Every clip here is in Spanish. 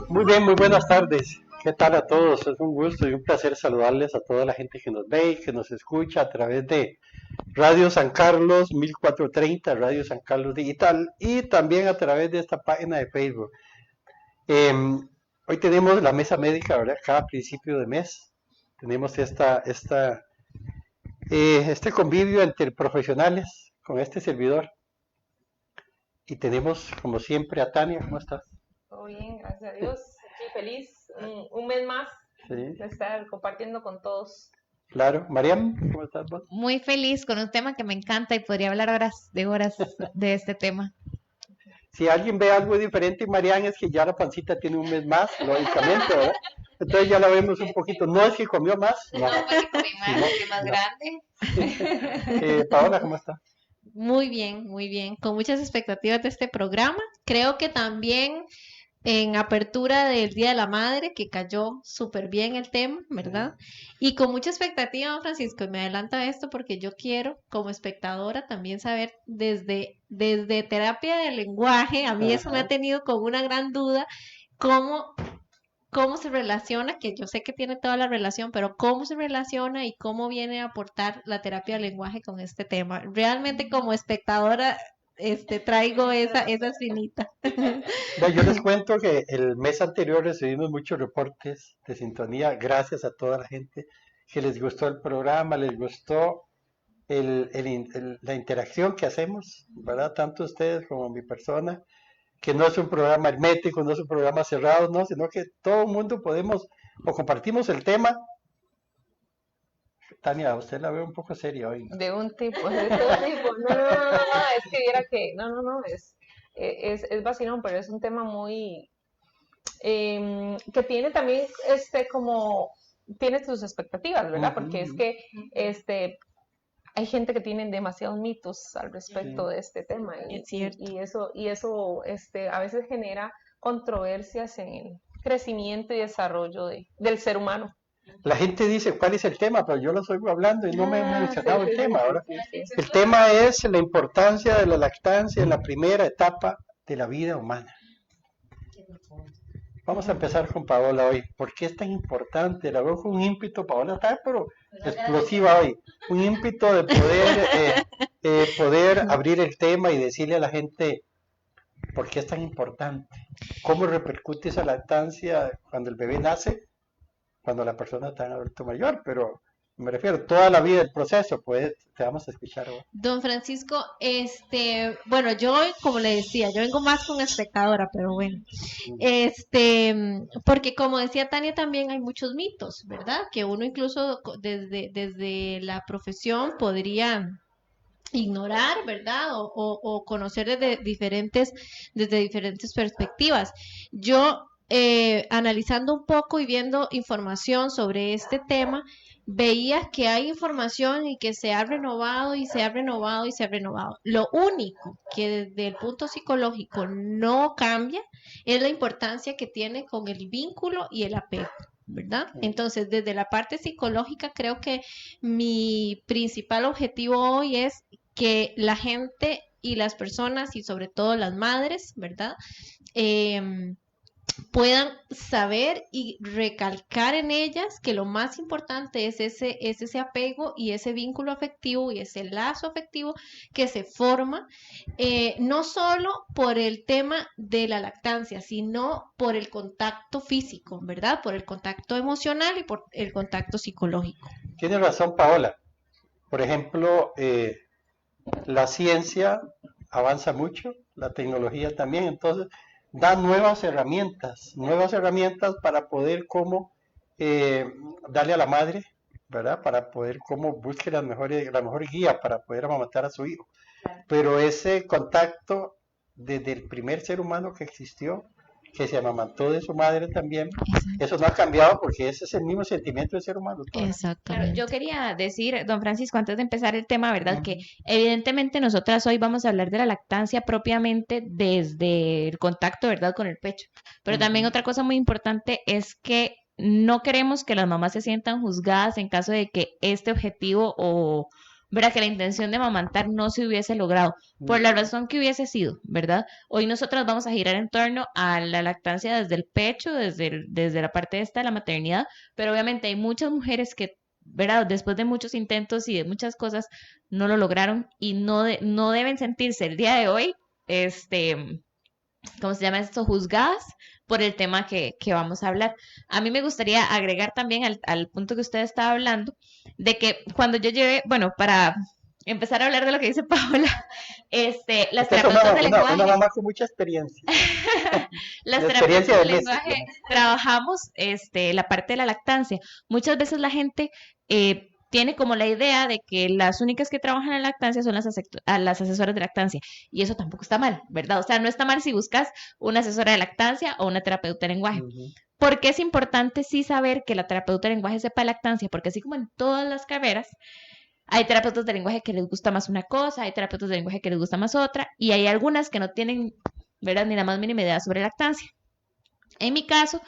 Muy bien, muy buenas tardes. ¿Qué tal a todos? Es un gusto y un placer saludarles a toda la gente que nos ve y que nos escucha a través de Radio San Carlos 1430, Radio San Carlos Digital y también a través de esta página de Facebook. Hoy tenemos la mesa médica, ¿verdad? Cada principio de mes tenemos este convivio entre profesionales con este servidor. Y tenemos, como siempre, a Tania. ¿Cómo estás? Todo bien, gracias a Dios. Aquí feliz, un mes más de estar compartiendo con todos. Claro. Mariam, ¿cómo estás vos? Muy feliz con un tema que me encanta y podría hablar horas de este tema. Si alguien ve algo diferente en Mariam es que ya la pancita tiene un mes más, lógicamente, ¿verdad? Entonces ya la vemos un poquito. No es que comió más, no. Que más grande. Paola, ¿cómo está? Muy bien, con muchas expectativas de este programa. Creo que también en apertura del Día de la Madre, que cayó súper bien el tema, ¿verdad? Y con mucha expectativa, don Francisco, y me adelanta esto porque yo quiero, como espectadora, también saber desde terapia del lenguaje, a mí eso me ha tenido con una gran duda, cómo se relaciona, que yo sé que tiene toda la relación, pero cómo se relaciona y cómo viene a aportar la terapia del lenguaje con este tema. Realmente como espectadora traigo esa espinita. Yo les cuento que el mes anterior recibimos muchos reportes de sintonía, gracias a toda la gente que les gustó el programa, les gustó la interacción que hacemos, ¿verdad? Tanto ustedes como mi persona, que no es un programa hermético, no es un programa cerrado, no, sino que todo el mundo podemos o compartimos el tema. Tania, usted la veo un poco seria hoy. De un tipo, de todo tipo. No, es que viera que, es vacilón, pero es un tema muy, que tiene también, tiene sus expectativas, ¿verdad? Porque es que, hay gente que tiene demasiados mitos al respecto de este tema. Es cierto. Y eso, a veces genera controversias en el crecimiento y desarrollo del ser humano. La gente dice, ¿cuál es el tema? Pero yo lo estoy hablando y no me he mencionado el tema. Ahora, el tema es la importancia de la lactancia en la primera etapa de la vida humana. Vamos a empezar con Paola hoy. ¿Por qué es tan importante? La veo con un ímpetu, Paola está pero explosiva hoy. Un ímpetu de poder abrir el tema y decirle a la gente por qué es tan importante. ¿Cómo repercute esa lactancia cuando el bebé nace? Cuando la persona está en adulto mayor, pero me refiero toda la vida del proceso, pues te vamos a escuchar ahora. Don Francisco, bueno, yo, como le decía, yo vengo más como espectadora, pero bueno, porque como decía Tania, también hay muchos mitos, ¿verdad? Que uno incluso desde la profesión podría ignorar, ¿verdad? O conocer desde diferentes perspectivas. Yo, analizando un poco y viendo información sobre este tema, veía que hay información y que se ha renovado y se ha renovado y se ha renovado. Lo único que desde el punto psicológico no cambia es la importancia que tiene con el vínculo y el apego, ¿verdad? Entonces, desde la parte psicológica, creo que mi principal objetivo hoy es que la gente y las personas, y sobre todo las madres, ¿verdad? Puedan saber y recalcar en ellas que lo más importante es ese apego y ese vínculo afectivo y ese lazo afectivo que se forma, no solo por el tema de la lactancia, sino por el contacto físico, ¿verdad? Por el contacto emocional y por el contacto psicológico. Tiene razón, Paola. Por ejemplo, la ciencia avanza mucho, la tecnología también, entonces da nuevas herramientas para poder darle a la madre, ¿verdad? Para poder busque la mejor guía para poder amamantar a su hijo. Pero ese contacto desde el primer ser humano que existió, que se amamantó de su madre también, eso no ha cambiado porque ese es el mismo sentimiento del ser humano. Exactamente. Yo quería decir, don Francisco, antes de empezar el tema, ¿verdad? Que evidentemente nosotras hoy vamos a hablar de la lactancia propiamente desde el contacto, ¿verdad? Con el pecho. Pero también otra cosa muy importante es que no queremos que las mamás se sientan juzgadas en caso de que este objetivo ¿verdad? Que la intención de amamantar no se hubiese logrado, por la razón que hubiese sido, ¿verdad? Hoy nosotras vamos a girar en torno a la lactancia desde el pecho, desde la parte esta de la maternidad, pero obviamente hay muchas mujeres que, ¿verdad? Después de muchos intentos y de muchas cosas, no lo lograron y no deben sentirse el día de hoy, ¿cómo se llama esto? Juzgadas por el tema que vamos a hablar. A mí me gustaría agregar también al punto que usted estaba hablando, de que cuando yo llevé, bueno, para empezar a hablar de lo que dice Paola, las Usted es terapeutas de una lenguaje, mamá con mucha experiencia. las La terapeutas experiencia de del mes. lenguaje trabajamos la parte de la lactancia. Muchas veces la gente tiene como la idea de que las únicas que trabajan en lactancia son las asesoras de lactancia. Y eso tampoco está mal, ¿verdad? O sea, no está mal si buscas una asesora de lactancia o una terapeuta de lenguaje. Porque es importante sí saber que la terapeuta de lenguaje sepa lactancia, porque así como en todas las carreras, hay terapeutas de lenguaje que les gusta más una cosa, hay terapeutas de lenguaje que les gusta más otra, y hay algunas que no tienen, ¿verdad?, ni la más mínima idea sobre lactancia. En mi caso,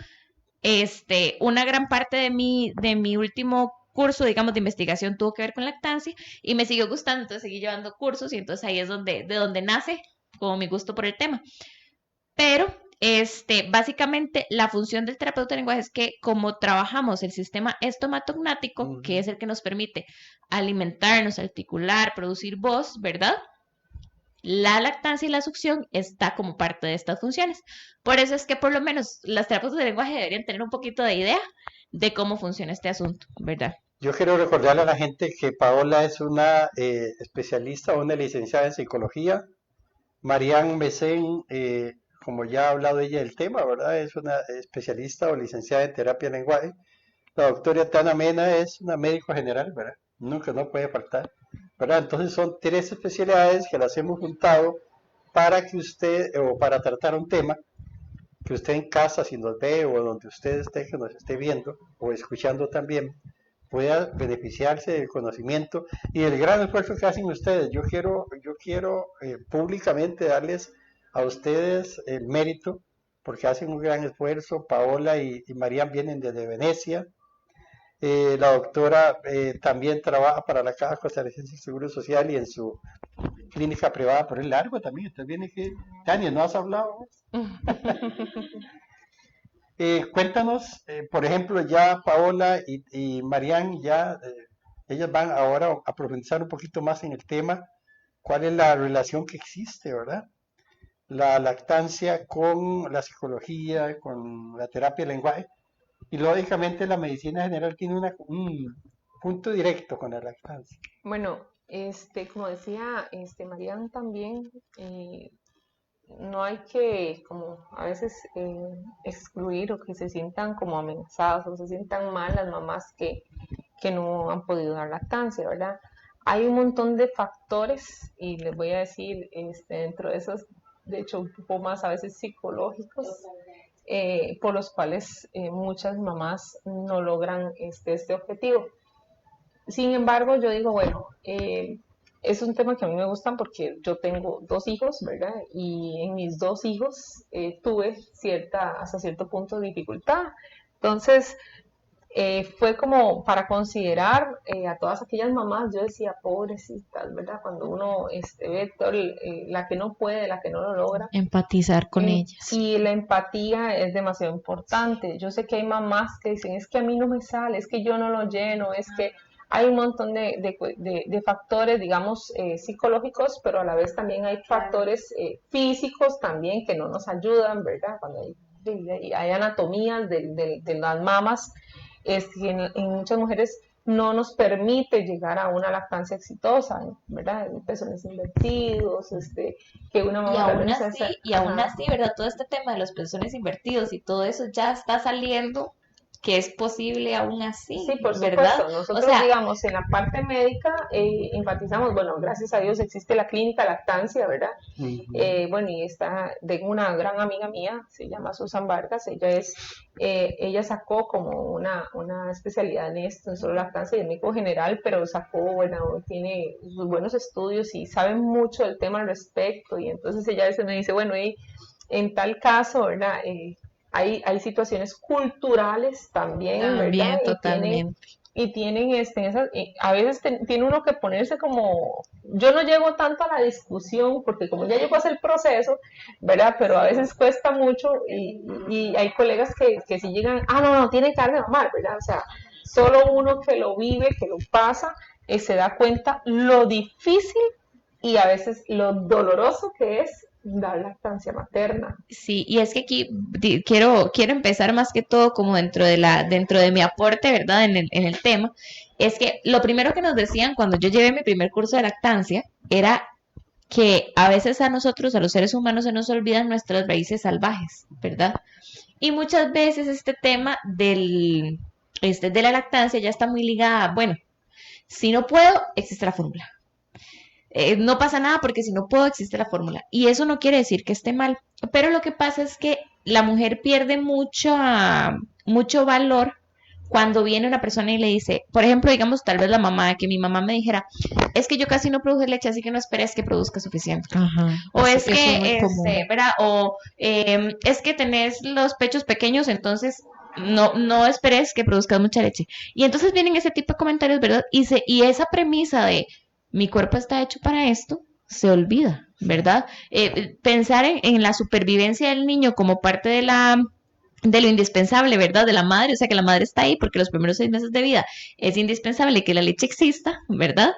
una gran parte de mi último curso, digamos, de investigación tuvo que ver con lactancia y me siguió gustando, entonces seguí llevando cursos y entonces ahí es de donde nace como mi gusto por el tema. Pero, básicamente la función del terapeuta de lenguaje es que como trabajamos el sistema estomatognático, que es el que nos permite alimentarnos, articular, producir voz, ¿verdad? La lactancia y la succión está como parte de estas funciones. Por eso es que por lo menos las terapeutas de lenguaje deberían tener un poquito de idea de cómo funciona este asunto, ¿verdad? Yo quiero recordarle a la gente que Paola es una especialista, una licenciada en psicología. Marianne Mesén, como ya ha hablado ella del tema, ¿verdad? Es una especialista o licenciada en terapia de lenguaje. La doctora Tana Mena es una médico general, ¿verdad? Nunca no puede faltar, ¿verdad? Entonces son 3 especialidades que las hemos juntado para que usted, o para tratar un tema, que usted en casa, si nos ve, o donde usted esté, que nos esté viendo, o escuchando también, pueda beneficiarse del conocimiento y del gran esfuerzo que hacen ustedes. Yo quiero públicamente darles a ustedes el mérito, porque hacen un gran esfuerzo. Paola y Marian vienen desde Venecia. La doctora también trabaja para la Caja Costarricense de Seguro Social y en su clínica privada por el largo también. Entonces viene que, Tania, ¿no has hablado? Cuéntanos, por ejemplo, ya Paola y Marian, ya ellas van ahora a profundizar un poquito más en el tema, cuál es la relación que existe, ¿verdad? La lactancia con la psicología, con la terapia de lenguaje, y lógicamente la medicina general tiene un punto directo con la lactancia. Bueno, como decía Marian también, no hay que como a veces excluir o que se sientan como amenazadas o se sientan mal las mamás que no han podido dar lactancia, ¿verdad? Hay un montón de factores y les voy a decir dentro de esos, de hecho un poco más a veces psicológicos, por los cuales muchas mamás no logran este objetivo. Sin embargo, yo digo, bueno, es un tema que a mí me gustan porque yo tengo 2 hijos, ¿verdad? Y en mis 2 hijos tuve hasta cierto punto de dificultad. Entonces, fue como para considerar a todas aquellas mamás, yo decía, pobrecitas, ¿verdad? Cuando uno ve todo la que no puede, la que no lo logra. Empatizar con ellas. Y la empatía es demasiado importante. Yo sé que hay mamás que dicen, es que a mí no me sale, es que yo no lo lleno, es que hay un montón de factores, digamos, psicológicos, pero a la vez también hay factores físicos también que no nos ayudan, ¿verdad? Cuando hay anatomías de las mamas, en muchas mujeres no nos permite llegar a una lactancia exitosa, ¿verdad? Pezones invertidos, que una mamá... Y aún así, ¿verdad? Todo este tema de los pezones invertidos y todo eso ya está saliendo, que es posible aún así, sí, por ¿verdad? Supuesto. Nosotros, digamos, en la parte médica enfatizamos, bueno, gracias a Dios existe la clínica lactancia, ¿verdad? Bueno, y de una gran amiga mía, se llama Susan Vargas, ella sacó como una especialidad en esto, en solo lactancia, y es médico general, pero tiene sus buenos estudios y sabe mucho del tema al respecto, y entonces ella a veces me dice, bueno, y en tal caso, ¿verdad? Hay situaciones culturales también, ¿verdad? Totalmente. y tienen a veces tiene uno que ponerse como, yo no llego tanto a la discusión porque como ya llego a hacer el proceso, ¿verdad? Pero a veces cuesta mucho y hay colegas que si llegan, no, tiene que darle mamar, ¿verdad? O sea, solo uno que lo vive, que lo pasa, se da cuenta lo difícil y a veces lo doloroso que es dar lactancia materna. Sí, y es que aquí quiero empezar más que todo como dentro de mi aporte, ¿verdad? En el tema, es que lo primero que nos decían cuando yo llevé mi primer curso de lactancia era que a veces a nosotros, a los seres humanos, se nos olvidan nuestras raíces salvajes, ¿verdad? Y muchas veces este tema de la lactancia ya está muy ligada, bueno, si no puedo, existe la fórmula. No pasa nada porque si no puedo existe la fórmula. Y eso no quiere decir que esté mal. Pero lo que pasa es que la mujer pierde mucho valor cuando viene una persona y le dice, por ejemplo, digamos, tal vez la mamá, que mi mamá me dijera, es que yo casi no produje leche, así que no esperes que produzca suficiente. Ajá. O es Eso que, muy común. ¿verdad? O es que tenés los pechos pequeños, entonces no esperes que produzcas mucha leche. Y entonces vienen ese tipo de comentarios, ¿verdad? Y esa premisa de mi cuerpo está hecho para esto, se olvida, ¿verdad? Pensar en la supervivencia del niño como parte de lo indispensable, ¿verdad? De la madre, o sea que la madre está ahí porque los primeros 6 meses de vida es indispensable que la leche exista, ¿verdad?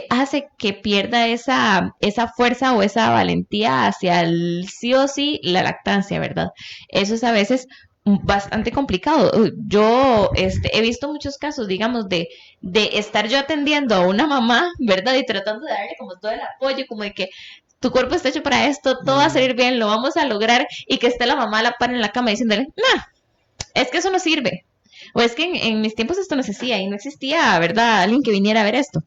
Hace que pierda esa fuerza o esa valentía hacia el sí o sí la lactancia, ¿verdad? Eso es a veces bastante complicado. Yo he visto muchos casos, digamos, de estar yo atendiendo a una mamá, ¿verdad? Y tratando de darle como todo el apoyo, como de que tu cuerpo está hecho para esto, todo va a salir bien, lo vamos a lograr, y que esté la mamá a la par en la cama diciéndole, no, es que eso no sirve. O es que en mis tiempos esto no se hacía y no existía, ¿verdad? Alguien que viniera a ver esto.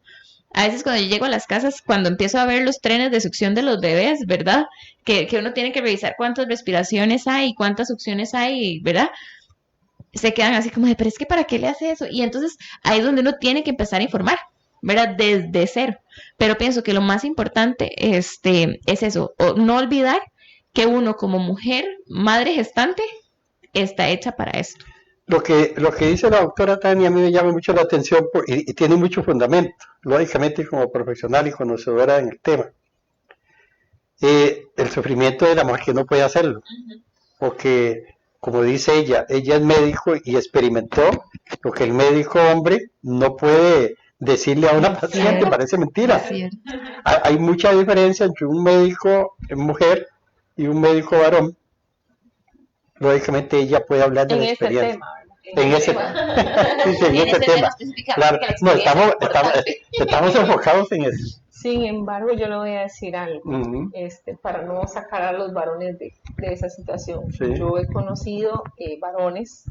A veces cuando yo llego a las casas, cuando empiezo a ver los trenes de succión de los bebés, ¿verdad? Que uno tiene que revisar cuántas respiraciones hay, cuántas succiones hay, ¿verdad? Se quedan así como de, pero es que ¿para qué le hace eso? Y entonces ahí es donde uno tiene que empezar a informar, ¿verdad? Desde cero. Pero pienso que lo más importante es eso, o no olvidar que uno como mujer, madre gestante, está hecha para esto. Lo que dice la doctora Tania a mí me llama mucho la atención y tiene mucho fundamento, lógicamente como profesional y conocedora en el tema. El sufrimiento de la mujer que no puede hacerlo, porque como dice ella es médico y experimentó lo que el médico hombre no puede decirle a una paciente, parece mentira. Hay mucha diferencia entre un médico mujer y un médico varón. Lógicamente ella puede hablar de la experiencia. Tema, en ese tema. Claro, no, estamos enfocados en eso. Sin embargo, yo le voy a decir algo, para no sacar a los varones de esa situación. Sí. Yo he conocido varones,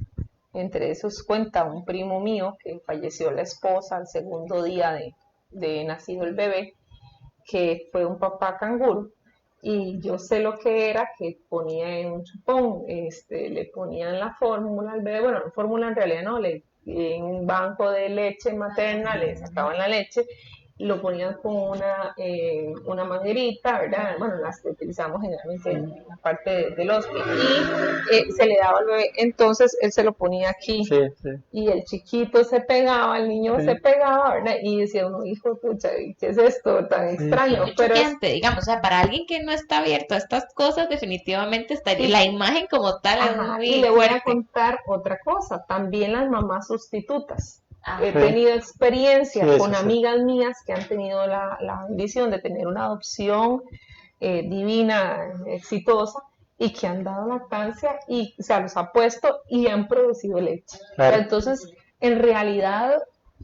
entre esos cuenta un primo mío que falleció la esposa al segundo día de nacido el bebé, que fue un papá canguro. Y yo sé lo que era, que ponía en un chupón, le ponían la fórmula al bebé, bueno, fórmula en realidad no, en un banco de leche materna le sacaban la leche, lo ponían con una manguerita, ¿verdad? Bueno, las que utilizamos generalmente en la parte del hospital, y se le daba al bebé, entonces él se lo ponía aquí, sí. Y el chiquito se pegaba, el niño se pegaba, ¿verdad? Y decía uno, hijo, pucha, ¿qué es esto tan extraño? Pero digamos, o sea, para alguien que no está abierto a estas cosas, definitivamente estaría la imagen como tal. Ajá, y le voy a contar otra cosa, también las mamás sustitutas. He tenido experiencias con amigas mías que han tenido la bendición de tener una adopción divina, exitosa, y que han dado lactancia y se los ha puesto y han producido leche. Claro. Entonces, en realidad,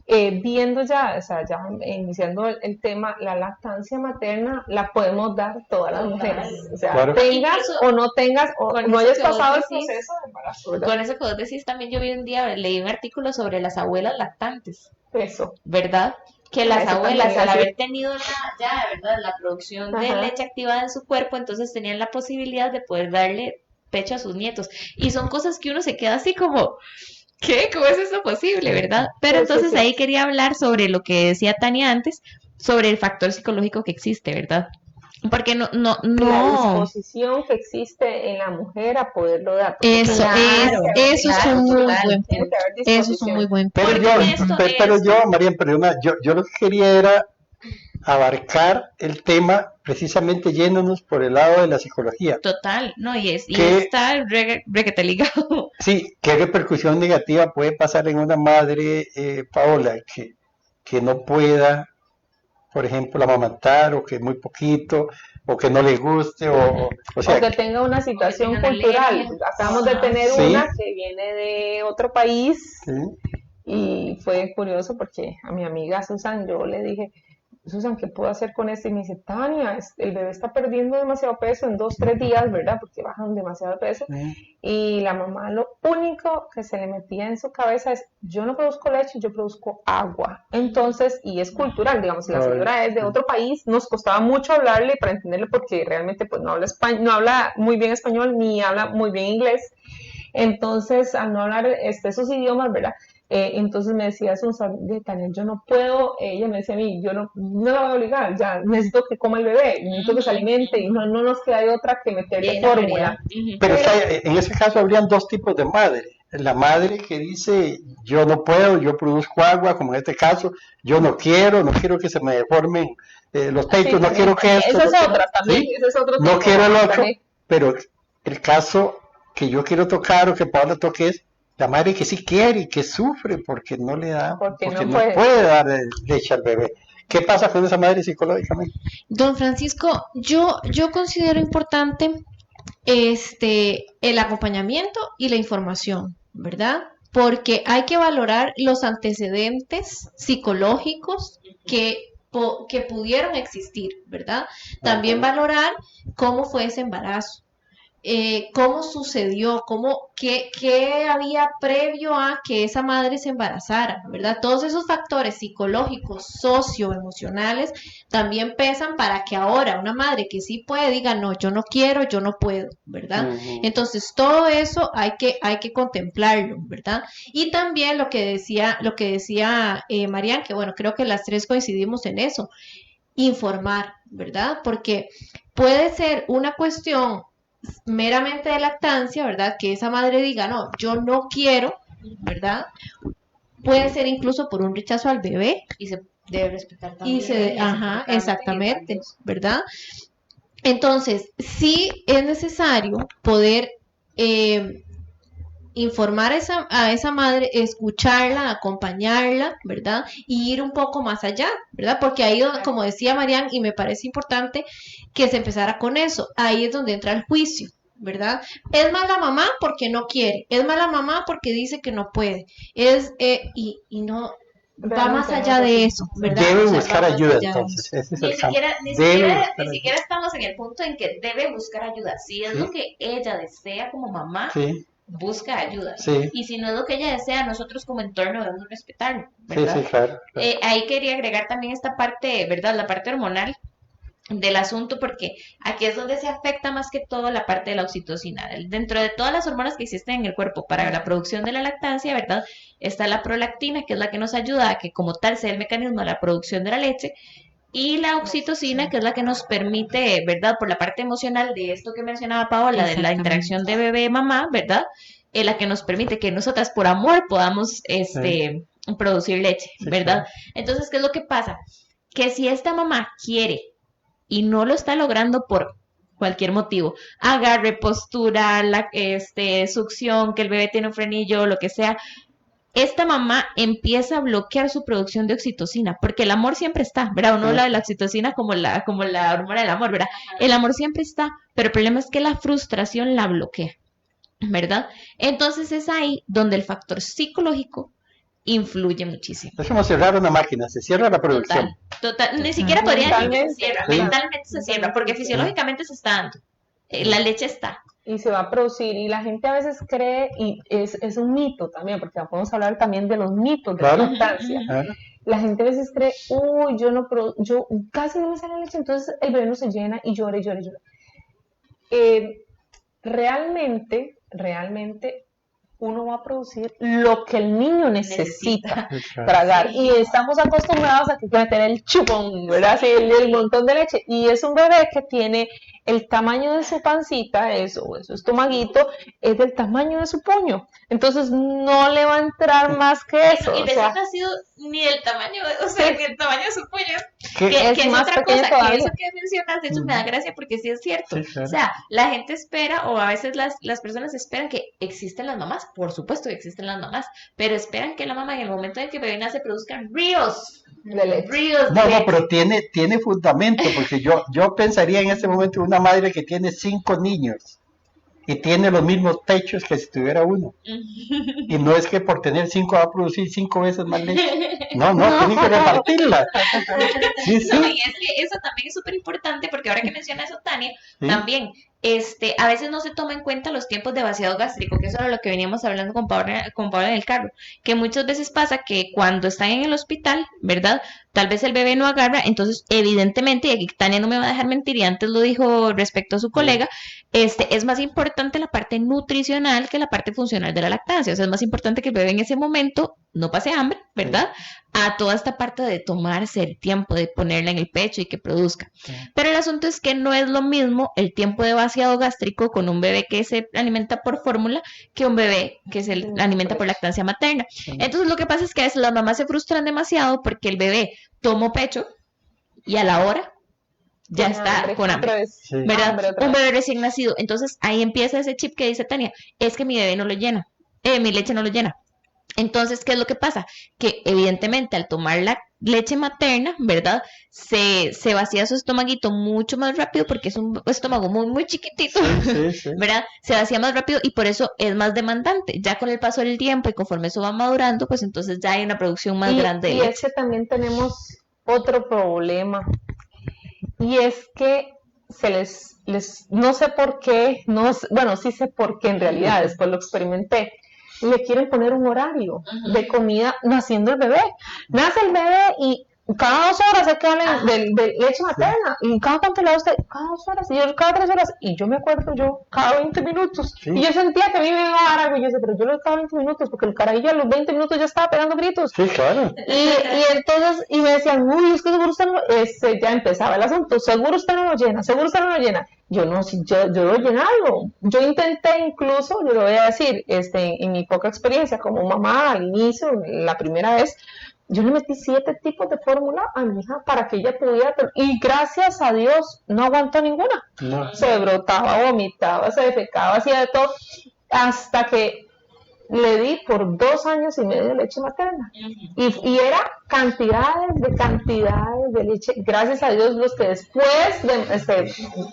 viendo ya, o sea, ya iniciando el tema, la lactancia materna la podemos dar todas las mujeres. O sea, claro. Tengas o no tengas, o no hayas pasado el proceso de embarazo, ¿verdad? Con eso que vos decís, también yo vi un día, leí un artículo sobre las abuelas lactantes. Eso. ¿Verdad? Que las abuelas, al haber tenido ¿verdad? La producción de leche activada en su cuerpo, entonces tenían la posibilidad de poder darle pecho a sus nietos. Y son cosas que uno se queda así como, ¿qué? ¿Cómo es eso posible, verdad? Pero entonces ahí quería hablar sobre lo que decía Tania antes, sobre el factor psicológico que existe, ¿verdad? Porque no, La disposición que existe en la mujer a poderlo dar. Eso es un muy buen tiene punto. que haber Eso es un disposición. muy buen punto. Pero yo, María, perdona, yo lo que quería era abarcar el tema precisamente yéndonos por el lado de la psicología. Total, no, y ¿Qué? está requete ligado. Sí, ¿qué repercusión negativa puede pasar en una madre, Paola, que no pueda, por ejemplo, amamantar, o que muy poquito, o que no le guste, o sea, O que tenga una situación tenga una cultural. alergia. Acabamos de tener Sí. una que viene de otro país sí, y fue curioso porque a mi amiga Susan yo le dije, Susan, ¿qué puedo hacer con esto? Y me dice, Tania, el bebé está perdiendo demasiado peso en 2, 3 días, ¿verdad? Porque bajan demasiado peso. Y la mamá lo único que se le metía en su cabeza es, yo no produzco leche, yo produzco agua. Entonces, y es cultural, digamos, si la señora es de otro país, nos costaba mucho hablarle para entenderle porque realmente pues no habla no habla muy bien español ni habla muy bien inglés. Entonces, al no hablar esos idiomas, ¿verdad? Entonces me decía Susan, Tania, yo no puedo, ella me decía a mí, yo no la voy a obligar, ya necesito que coma el bebé, necesito que se alimente y no nos queda de otra que meterle fórmula. Pero es que en ese caso habrían dos tipos de madre. La madre que dice, yo no puedo, yo produzco agua, como en este caso, yo no quiero que se me deformen los pechos, no quiero que esto. Esa es otra también, ¿sí? ese es otro No tipo, quiero el otro, también. pero el caso que yo quiero tocar o que Paola toque es la madre que sí quiere y que sufre porque no le da, porque no puede dar leche al bebé. ¿Qué pasa con esa madre psicológicamente? Don Francisco, yo considero importante el acompañamiento y la información, ¿verdad? Porque hay que valorar los antecedentes psicológicos que pudieron existir, ¿verdad? También valorar cómo fue ese embarazo. Cómo sucedió, qué había previo a que esa madre se embarazara, ¿verdad? Todos esos factores psicológicos, socioemocionales, también pesan para que ahora una madre que sí puede diga, no, yo no quiero, yo no puedo, ¿verdad? Entonces, todo eso hay que contemplarlo, ¿verdad? Y también lo que decía Marian, que bueno, creo que las tres coincidimos en eso, informar, ¿verdad? Porque puede ser una cuestión meramente de lactancia, ¿verdad? Que esa madre diga, no, yo no quiero, ¿verdad? Puede ser incluso por un rechazo al bebé. Y se debe respetar también. Exactamente, ¿verdad? Entonces, sí es necesario poder informar a esa madre, escucharla, acompañarla, ¿verdad? Y ir un poco más allá, ¿verdad? Porque ahí, como decía Marian, y me parece importante que se empezara con eso, ahí es donde entra el juicio, ¿verdad? Es mala mamá porque no quiere, es mala mamá porque dice que no puede, y no... Va más allá de eso, ¿verdad? Debe buscar ayuda, entonces. Ese es ni siquiera estamos en el punto en que debe buscar ayuda. Si es lo que ella desea como mamá, busca ayuda. Y si no es lo que ella desea, nosotros como entorno debemos respetarlo, ¿verdad? Claro. Ahí quería agregar también esta parte, ¿verdad? La parte hormonal del asunto, porque aquí es donde se afecta más que todo la parte de la oxitocina. Dentro de todas las hormonas que existen en el cuerpo para la producción de la lactancia, ¿verdad? Está la prolactina, que es la que nos ayuda a que como tal sea el mecanismo de la producción de la leche, y la oxitocina, que es la que nos permite, ¿verdad? Por la parte emocional de esto que mencionaba Paola, de la interacción de bebé-mamá, ¿verdad? La que nos permite que nosotras por amor podamos producir leche, ¿verdad? Entonces, ¿qué es lo que pasa? Que si esta mamá quiere y no lo está logrando por cualquier motivo, agarre, postura, succión, que el bebé tiene un frenillo, lo que sea, esta mamá empieza a bloquear su producción de oxitocina, porque el amor siempre está, ¿verdad? Uno habla de la oxitocina como la hormona del amor, ¿verdad? El amor siempre está, pero el problema es que la frustración la bloquea, ¿verdad? Entonces es ahí donde el factor psicológico influye muchísimo. Es como cerrar una máquina, se cierra la producción. Total. Ni siquiera podría decir que se cierra, mentalmente se cierra, porque fisiológicamente se está dando. La leche está. Y se va a producir, y la gente a veces cree, y es un mito también, porque podemos hablar también de los mitos de la lactancia. La gente a veces cree, uy, yo casi no me sale leche, entonces el bebé no se llena y llora y llora y llora. Realmente, uno va a producir lo que el niño necesita tragar. Sí. Y estamos acostumbrados a que hay que meter el chupón, ¿verdad? Sí, el montón de leche. Y es un bebé que tiene el tamaño de su pancita, su estomaguito, es del tamaño de su puño. Entonces no le va a entrar más que eso. Y o recién sea, nacido ni el tamaño, o sea, ni el tamaño de su puño. ¿Qué? Que es más otra pequeño cosa, que todavía. eso que mencionas, de hecho me da gracia porque sí es cierto. Sí, claro. O sea, la gente espera, o a veces las personas esperan que existen las mamás, por supuesto que existen las mamás, pero esperan que la mamá en el momento en que el bebé nace produzca ríos de leche. ríos No, de no, pero tiene fundamento, porque yo pensaría en este momento en una madre que tiene 5 niños y tiene los mismos pechos que si tuviera uno. Y no es que por tener 5 va a producir 5 veces más leche. No, tiene que repartirla. Sí, No, sí. y es que eso también es súper importante porque ahora que menciona eso, Tania, Sí. también, a veces no se toma en cuenta los tiempos de vaciado gástrico, que eso era lo que veníamos hablando con Pablo en el carro, que muchas veces pasa que cuando están en el hospital, ¿verdad? Tal vez el bebé no agarra, entonces evidentemente, y aquí Tania no me va a dejar mentir, y antes lo dijo respecto a su colega, es más importante la parte nutricional que la parte funcional de la lactancia, o sea, es más importante que el bebé en ese momento no pase hambre, ¿verdad? A toda esta parte de tomarse el tiempo de ponerla en el pecho y que produzca. Pero el asunto es que no es lo mismo el tiempo de vaciado gástrico con un bebé que se alimenta por fórmula que un bebé que se alimenta por lactancia materna. Entonces lo que pasa es que a veces las mamás se frustran demasiado porque el bebé tomó pecho y a la hora ya está con hambre. Otra vez. Sí. ¿Verdad? Hambre otra Un vez. bebé recién nacido. Entonces ahí empieza ese chip que dice Tania, es que mi bebé no lo llena, mi leche no lo llena. Entonces, ¿qué es lo que pasa? Que evidentemente al tomar la leche materna, ¿verdad? Se vacía su estomaguito mucho más rápido porque es un estómago muy, muy chiquitito, Sí. ¿verdad? Se vacía más rápido y por eso es más demandante. Ya con el paso del tiempo y conforme eso va madurando, pues entonces ya hay una producción más grande de Y leche. es que también tenemos otro problema. Y es que no sé por qué, bueno, sí sé por qué en realidad, después lo experimenté. Le quieren poner un horario de comida naciendo el bebé. Nace el bebé y cada 2 horas hay que darle de leche materna. ¿Y cada cuánto le da usted? Cada 2 horas. Y yo cada 3 horas. Y yo me acuerdo cada 20 minutos. Sí. Y yo sentía que a mí me iba a dar algo. Y yo decía, pero yo le doy cada 20 minutos porque el carajillo a los 20 minutos ya estaba pegando gritos. Sí, claro. Y entonces, y me decían, uy, es que seguro usted no, ya empezaba el asunto, seguro usted no lo llena, seguro usted no lo llena. Yo no, si yo lo he llenado. Yo intenté incluso, yo lo voy a decir, en mi poca experiencia como mamá al inicio, la primera vez, yo le metí 7 tipos de fórmula a mi hija para que ella pudiera, y gracias a Dios no aguantó ninguna. No. Se brotaba, vomitaba, se defecaba, hacía de todo, hasta que le di por 2 años y medio de leche materna. Y era cantidades de leche, gracias a Dios, los que después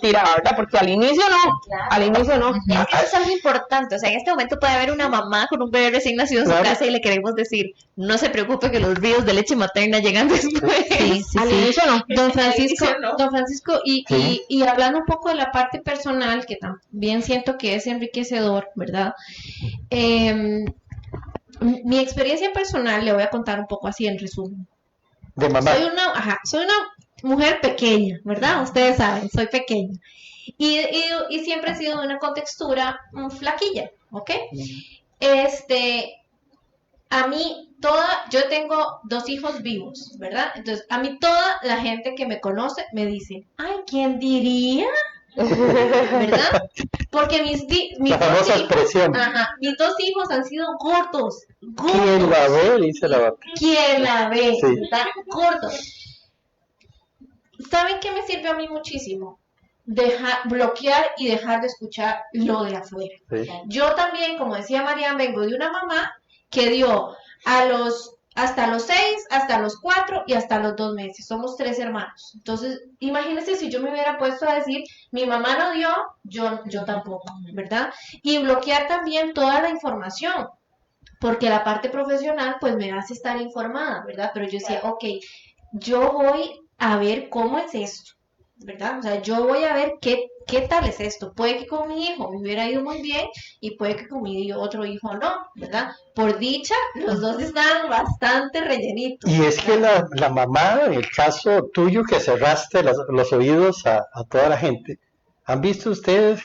tiraba, ¿verdad? Porque al inicio no, Claro. al inicio no. Es que eso es algo importante, o sea, en este momento puede haber una mamá con un bebé recién nacido en su Claro. casa y le queremos decir, no se preocupe que los ríos de leche materna llegan después. Sí, Al inicio no. Don Francisco, Al inicio no. don Francisco, y hablando un poco de la parte personal, que también siento que es enriquecedor, ¿verdad? Mi experiencia personal, le voy a contar un poco así en resumen. De mamá. Soy una mujer pequeña, ¿verdad? Ustedes saben, soy pequeña. Y siempre he sido de una contextura flaquilla, ¿ok? A mí, yo tengo 2 hijos vivos, ¿verdad? Entonces, a mí toda la gente que me conoce me dice, ay, ¿quién diría? ¿Verdad? Porque mis La dos famosa hijos, expresión. mis 2 hijos han sido gordos. ¿Quién la ve? Dice la vaca. ¿Quién la ve? Sí. ¿Verdad? Gordos. ¿Saben qué me sirve a mí muchísimo? Bloquear y dejar de escuchar lo de afuera. Sí. Yo también, como decía Marian, vengo de una mamá que dio hasta los 6, hasta los 4 y hasta los 2 meses. Somos 3 hermanos. Entonces, imagínense si yo me hubiera puesto a decir, mi mamá no dio, yo tampoco, ¿verdad? Y bloquear también toda la información, porque la parte profesional pues me hace estar informada, ¿verdad? Pero yo decía, ok, yo voy a ver cómo es esto, ¿verdad? O sea, yo voy a ver qué tal es esto. Puede que con mi hijo me hubiera ido muy bien y puede que con mi otro hijo no, ¿verdad? Por dicha, los 2 están bastante rellenitos. Y es que la mamá, en el caso tuyo, que cerraste los oídos a toda la gente, ¿Han visto ustedes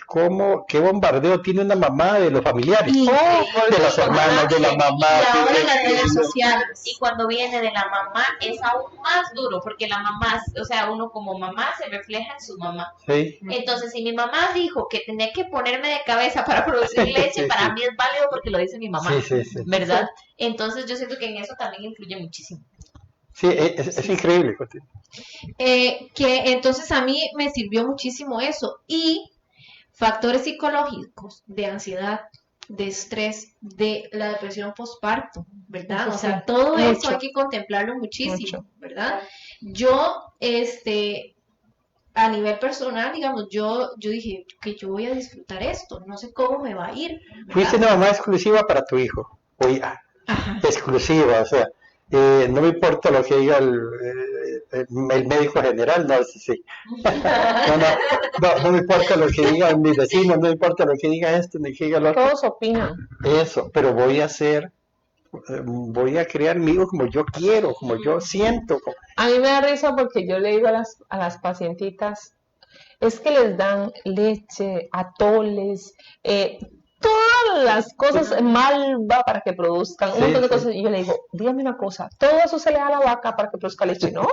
qué bombardeo tiene una mamá de los familiares? Y- De las hermanas, de la mamá. Y ahora de- las redes sociales. Y cuando viene de la mamá es aún más duro, porque la mamá, o sea, uno como mamá se refleja en su mamá. Sí, Entonces, si mi mamá dijo que tenía que ponerme de cabeza para producir leche, Sí, para sí. mí es válido porque lo dice mi mamá, sí. ¿verdad? Entonces, yo siento que en eso también influye muchísimo. Sí, es increíble. Que entonces a mí me sirvió muchísimo eso. Y factores psicológicos de ansiedad, de estrés, de la depresión postparto, ¿verdad? Eso O sea, sí, todo eso mucho. hay que contemplarlo muchísimo, Mucho. ¿verdad? Yo, a nivel personal, digamos, yo dije que yo voy a disfrutar esto, no sé cómo me va a ir, Fuiste ¿verdad? una mamá exclusiva para tu hijo. Oye, Ajá. exclusiva, o sea, no me importa lo que diga el médico general, no, sí. No me importa lo que digan mis vecinos, no me importa lo que diga esto, ni que diga lo otro. Todos opinan. Eso, pero voy a crear mi hijo como yo quiero, como yo siento. A mí me da risa porque yo le digo a las pacientitas, es que les dan leche, atoles, todas las cosas malva para que produzcan, un Sí, montón de sí. cosas. Y yo le digo, dígame una cosa, todo eso se le da a la vaca para que produzca leche, ¿no?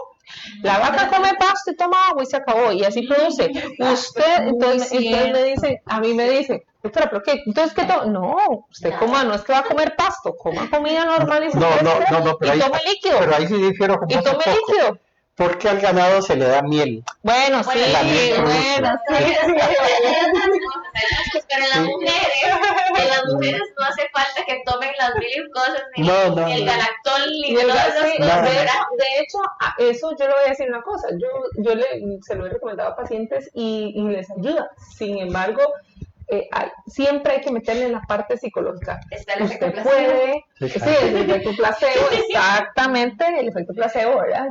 La vaca come pasto y toma agua y se acabó, y así produce. Usted, entonces me dice, a mí me dice, doctora, ¿pero qué? Entonces, ¿qué toma? No, usted coma, no es que va a comer pasto, coma comida normal y se No, pero y ahí, tome líquido, pero ahí sí difiero como y un tome poco, líquido. porque al ganado se le da miel. Bueno, sí, La miel bueno, produce. sí. Pero en las mujeres no hace falta que tomen las mil cosas, ni No. el galactol, ni Y el todas gas, esas sí, cosas, no. ¿verdad? de hecho, a eso yo le voy a decir una cosa, se lo he recomendado a pacientes y les ayuda. Sin embargo, siempre hay que meterle en la parte psicológica. Está el efecto Usted placebo. puede, Sí, sí, el efecto placebo, exactamente, el efecto placebo, ¿verdad?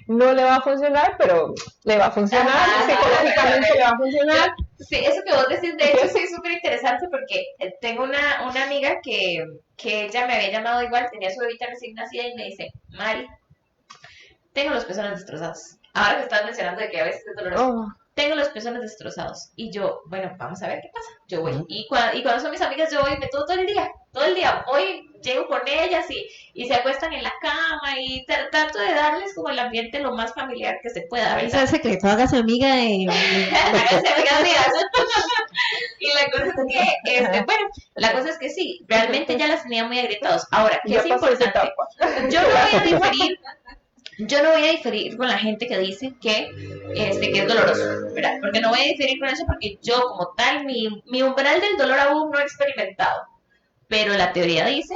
No le va a funcionar, pero le va a funcionar, Ajá, psicológicamente le va a funcionar. Sí, eso que vos decís, de hecho, sí es súper interesante porque tengo una amiga que ella me había llamado igual, tenía su bebita recién nacida y me dice, Mari, tengo los pezones destrozados. Ahora que estás mencionando de que a veces es doloroso. Oh, Tengo los pezones destrozados. Y yo, bueno, vamos a ver qué pasa. Yo voy. Y cuando son mis amigas, yo voy, me todo el día. Todo el día. Voy, llego con ellas y se acuestan en la cama y trato de darles como el ambiente lo más familiar que se pueda, Ese es ¿verdad? el secreto, hágase amiga de... Háganse amigas mías. Y la cosa es que, bueno, la cosa es que sí, realmente ya las tenía muy agrietados. Ahora, ¿qué ya es pasó esa importante? etapa. Yo no voy a diferir con la gente que dice que es doloroso, ¿verdad? Porque no voy a diferir con eso porque yo como tal, mi umbral del dolor aún no he experimentado. Pero la teoría dice,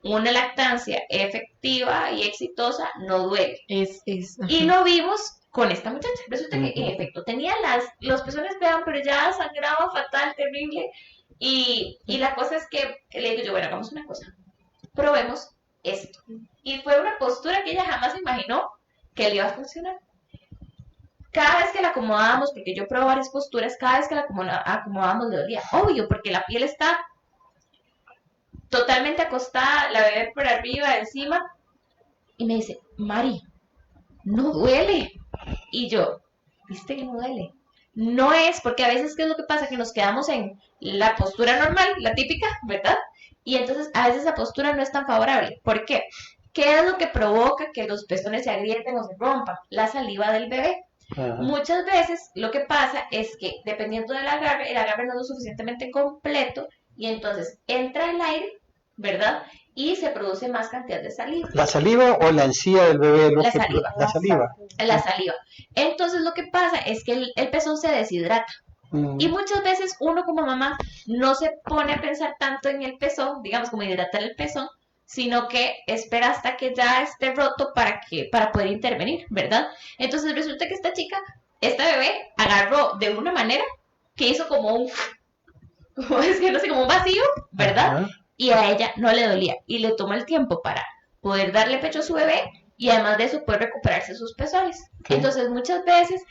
una lactancia efectiva y exitosa no duele. Y lo vimos con esta muchacha. Resulta que en efecto tenía los pezones pegados, pero ya sangraba fatal, terrible. Y la cosa es que le digo yo, bueno, hagamos una cosa. Probemos esto. Y fue una postura que ella jamás imaginó que le iba a funcionar. Cada vez que la acomodábamos, porque yo probé varias posturas, cada vez que la acomodábamos le dolía. Obvio, porque la piel está totalmente acostada, la bebé por arriba, encima. Y me dice, Mari, no duele. Y yo, ¿viste que no duele? No es, porque a veces, ¿qué es lo que pasa? Que nos quedamos en la postura normal, la típica, ¿verdad? Y entonces a veces esa postura no es tan favorable. ¿Por qué? ¿Qué es lo que provoca que los pezones se agrieten o se rompan? La saliva del bebé. Ajá. Muchas veces lo que pasa es que dependiendo del agarre, el agarre no es lo suficientemente completo y entonces entra el aire, ¿verdad? Y se produce más cantidad de saliva. ¿La saliva o la encía del bebé? La saliva. La saliva. La saliva. Entonces lo que pasa es que el pezón se deshidrata. Y muchas veces uno como mamá no se pone a pensar tanto en el pezón, digamos como hidratar el pezón, sino que espera hasta que ya esté roto para poder intervenir, ¿verdad? Entonces resulta que esta bebé agarró de una manera que hizo como un vacío, ¿verdad? Ajá. Y a ella no le dolía y le tomó el tiempo para poder darle pecho a su bebé y además de eso puede recuperarse sus pezones. Okay. Entonces muchas veces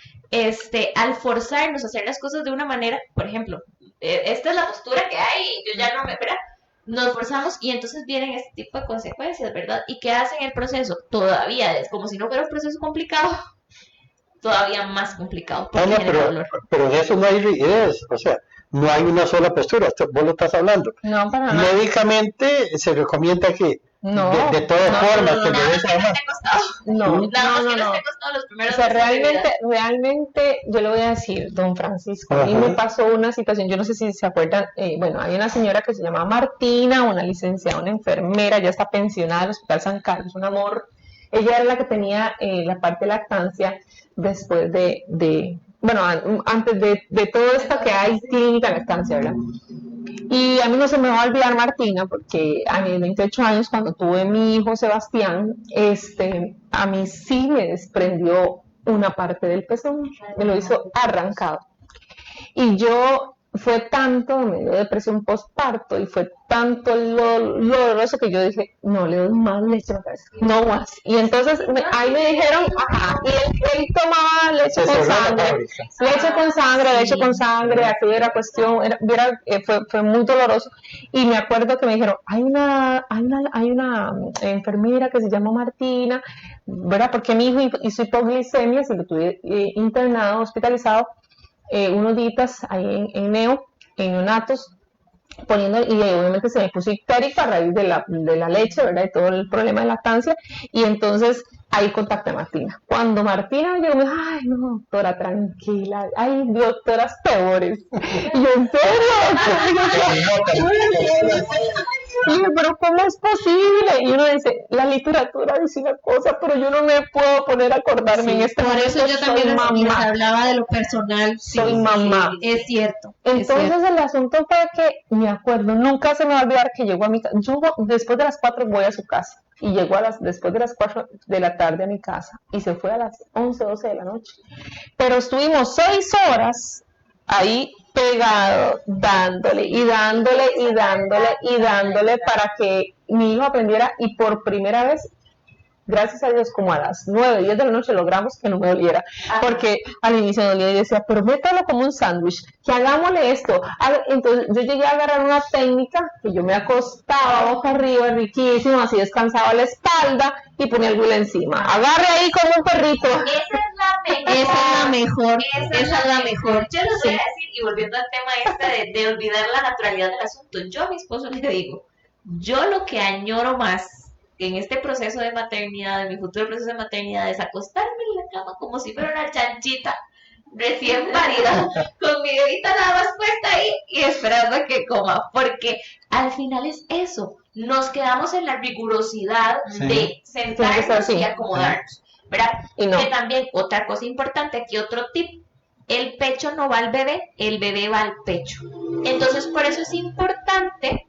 al forzarnos a hacer las cosas de una manera, por ejemplo, esta es la postura que hay y yo ya no me, ¿verdad? Nos forzamos y entonces vienen este tipo de consecuencias, ¿verdad? ¿Y qué hacen el proceso? Todavía es como si no fuera un proceso complicado. todavía más complicado No, porque no, genera dolor. pero de eso no hay rigidez, o sea, no hay una sola postura, vos lo estás hablando. No, para nada. Médicamente se recomienda que No, de todas formas que el bebé sea más. no, Nada más no, que no. les esté costado los O primeros sea, meses de vida. realmente, yo le voy a decir, don Francisco, a mí Ajá. me pasó una situación, yo no sé si se acuerdan, bueno, hay una señora que se llama Martina, una licenciada, una enfermera, ya está pensionada del Hospital San Carlos, un amor. Ella era la que tenía la parte de lactancia después bueno, antes de todo esto que hay clínica de lactancia, ¿verdad? Y a mí no se me va a olvidar Martina, porque a mis 28 años, cuando tuve mi hijo Sebastián, a mí sí me desprendió una parte del pezón, me lo hizo arrancado. Y yo, fue tanto, me dio depresión postparto y fue tanto lo doloroso que yo dije, no le doy más leche, no más. Y entonces ahí me dijeron, ajá, y él tomaba leche con sangre, leche con sangre, aquello era cuestión, fue muy doloroso. Y me acuerdo que me dijeron, hay una enfermera que se llama Martina, ¿verdad? Porque mi hijo hizo hipoglicemia, se lo tuve internado, hospitalizado, unos días ahí en Neo, en neonatos, y obviamente se me puso histérica a raíz de la leche, ¿verdad? Y todo el problema de lactancia, y entonces ahí contacté a Martina. Cuando Martina llegó, me dijo, ay, no, doctora, tranquila, hay doctoras peores. Y yo, ¿en serio? Y yo, pero ¿cómo es posible? Y uno dice, la literatura dice una cosa, pero yo no me puedo poner a acordarme en este Por momento. eso yo también soy les mamá. hablaba de lo personal. Soy mamá. Es cierto. Entonces el asunto fue que, me acuerdo, nunca se me va a olvidar que llegó a mi casa, yo después de las 4 voy a su casa, y llegó después de las 4 de la tarde a mi casa, y se fue a las 11, 12 de la noche. Pero estuvimos 6 horas ahí pegado, dándole, y dándole, y dándole, y dándole, para que mi hijo aprendiera, y por primera vez, gracias a Dios, como a las 9, 10 de la noche logramos que no me doliera, porque al inicio me dolía y decía, pero métalo como un sándwich, que hagámosle esto. Entonces yo llegué a agarrar una técnica que yo me acostaba boca arriba, riquísimo, así descansaba la espalda y ponía el huila encima. Agarre ahí como un perrito. Esa es la mejor. Esa es la mejor. Yo les voy a decir, y volviendo al tema de olvidar la naturalidad del asunto, yo a mi esposo le digo, yo lo que añoro más en este proceso de maternidad, en mi futuro proceso de maternidad, es acostarme en la cama como si fuera una chanchita recién parida, con mi bebita nada más puesta ahí y esperando a que coma, porque al final es eso, nos quedamos en la rigurosidad de sentarnos y acomodarnos, ¿verdad? Y no. Que también, otra cosa importante, aquí otro tip, el pecho no va al bebé, el bebé va al pecho. Entonces, por eso es importante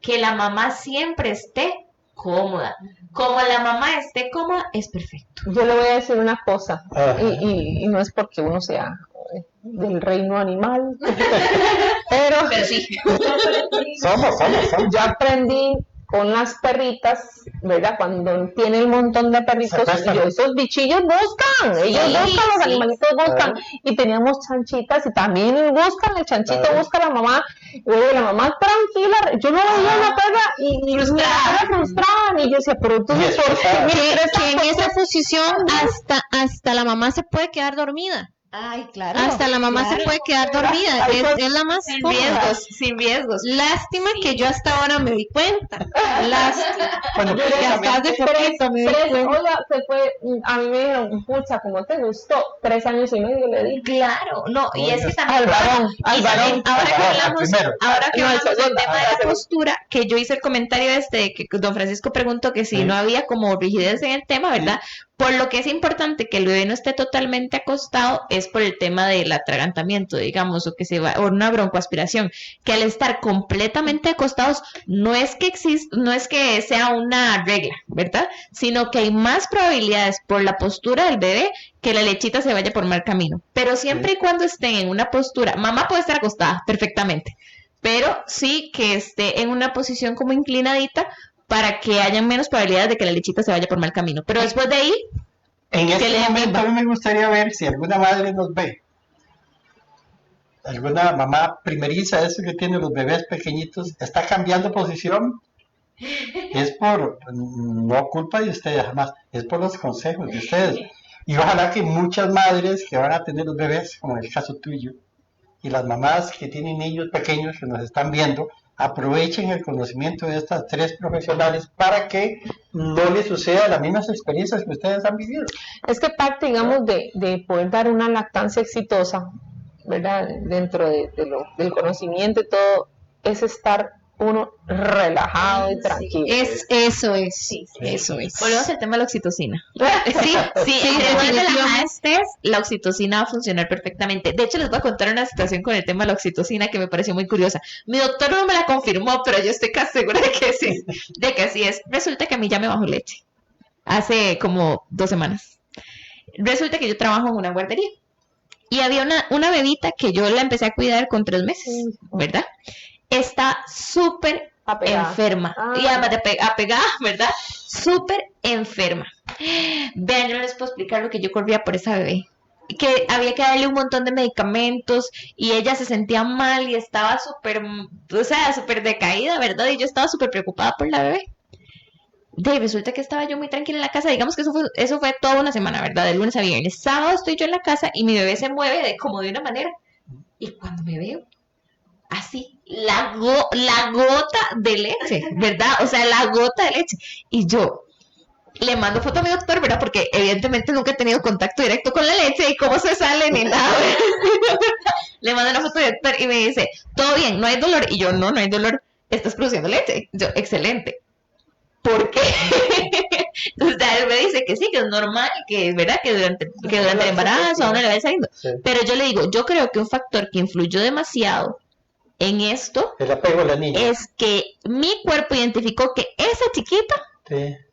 que la mamá siempre esté cómoda. Como la mamá esté cómoda, es perfecto. Yo le voy a decir una cosa, y no es porque uno sea del reino animal, pero sí. Somos. yo aprendí con las perritas, ¿verdad? Cuando tiene el montón de perritos, esos bichillos buscan, ellos buscan, los animalitos buscan, y teníamos chanchitas y también buscan, el chanchito busca a la mamá, y la mamá tranquila, yo no veía una perra y me frustraban, y yo decía, pero entonces, ¿por qué? Que en esa posición hasta la mamá se puede quedar dormida. Ay, claro. Hasta la mamá se puede quedar dormida. Es la más cómoda. Sin riesgos. Lástima que yo hasta ahora me di cuenta. Lástima. Bueno, Que hasta hace poquito me di cuenta. Oiga, se fue, a mí me dijeron, pucha, ¿cómo te gustó? 3 años y medio le di. Claro, no, y es que también al varón. Ahora que hablamos del tema de la postura, que yo hice el comentario de que don Francisco preguntó que si no había como rigidez en el tema, ¿verdad? Por lo que es importante que el bebé no esté totalmente acostado es por el tema del atragantamiento, digamos, o una broncoaspiración, que al estar completamente acostados no es que sea una regla, ¿verdad? Sino que hay más probabilidades por la postura del bebé que la lechita se vaya por mal camino. Pero siempre y cuando estén en una postura, mamá puede estar acostada perfectamente, pero sí que esté en una posición como inclinadita para que haya menos probabilidades de que la lechita se vaya por mal camino. Pero después de ahí, en este momento a mí me gustaría ver si alguna madre nos ve, alguna mamá primeriza, eso que tiene los bebés pequeñitos, está cambiando posición. Es por, no culpa de ustedes jamás, es por los consejos de ustedes. Y ojalá que muchas madres que van a tener los bebés, como en el caso tuyo, y las mamás que tienen niños pequeños que nos están viendo, aprovechen el conocimiento de estas tres profesionales para que no les suceda las mismas experiencias que ustedes han vivido. Es que parte, digamos, de poder dar una lactancia exitosa, ¿verdad? Dentro del conocimiento y todo, es estar uno relajado y tranquilo. Eso es. Sí. Eso es. Volvemos al tema de la oxitocina. Sí, definitivamente la oxitocina va a funcionar perfectamente. De hecho, les voy a contar una situación con el tema de la oxitocina que me pareció muy curiosa. Mi doctor no me la confirmó, pero yo estoy casi segura de que así es. Resulta que a mí ya me bajó leche hace como 2 semanas. Resulta que yo trabajo en una guardería y había una bebita que yo la empecé a cuidar con 3 meses, ¿verdad? Está súper enferma. Y además de apegada, ¿verdad? Súper enferma. Vean, yo no les puedo explicar lo que yo corría por esa bebé. Que había que darle un montón de medicamentos y ella se sentía mal y estaba súper, o sea, súper decaída, ¿verdad? Y yo estaba súper preocupada por la bebé. Resulta que estaba yo muy tranquila en la casa. Digamos que eso fue toda una semana, ¿verdad? De lunes a viernes. Sábado estoy yo en la casa y mi bebé se mueve como de una manera. Y cuando me veo, así, la gota de leche, ¿verdad? O sea, la gota de leche. Y yo le mando foto a mi doctor, ¿verdad? Porque evidentemente nunca he tenido contacto directo con la leche y cómo se sale ni nada. Le mando la foto al doctor y me dice, todo bien, no hay dolor. Y yo, no hay dolor, estás produciendo leche. Yo, excelente. ¿Por qué? Entonces él me dice que sí, que es normal, que es verdad, que durante el embarazo a uno le va saliendo. Sí. Pero yo le digo, yo creo que un factor que influyó demasiado en esto el apego a la niña es que mi cuerpo identificó que esa chiquita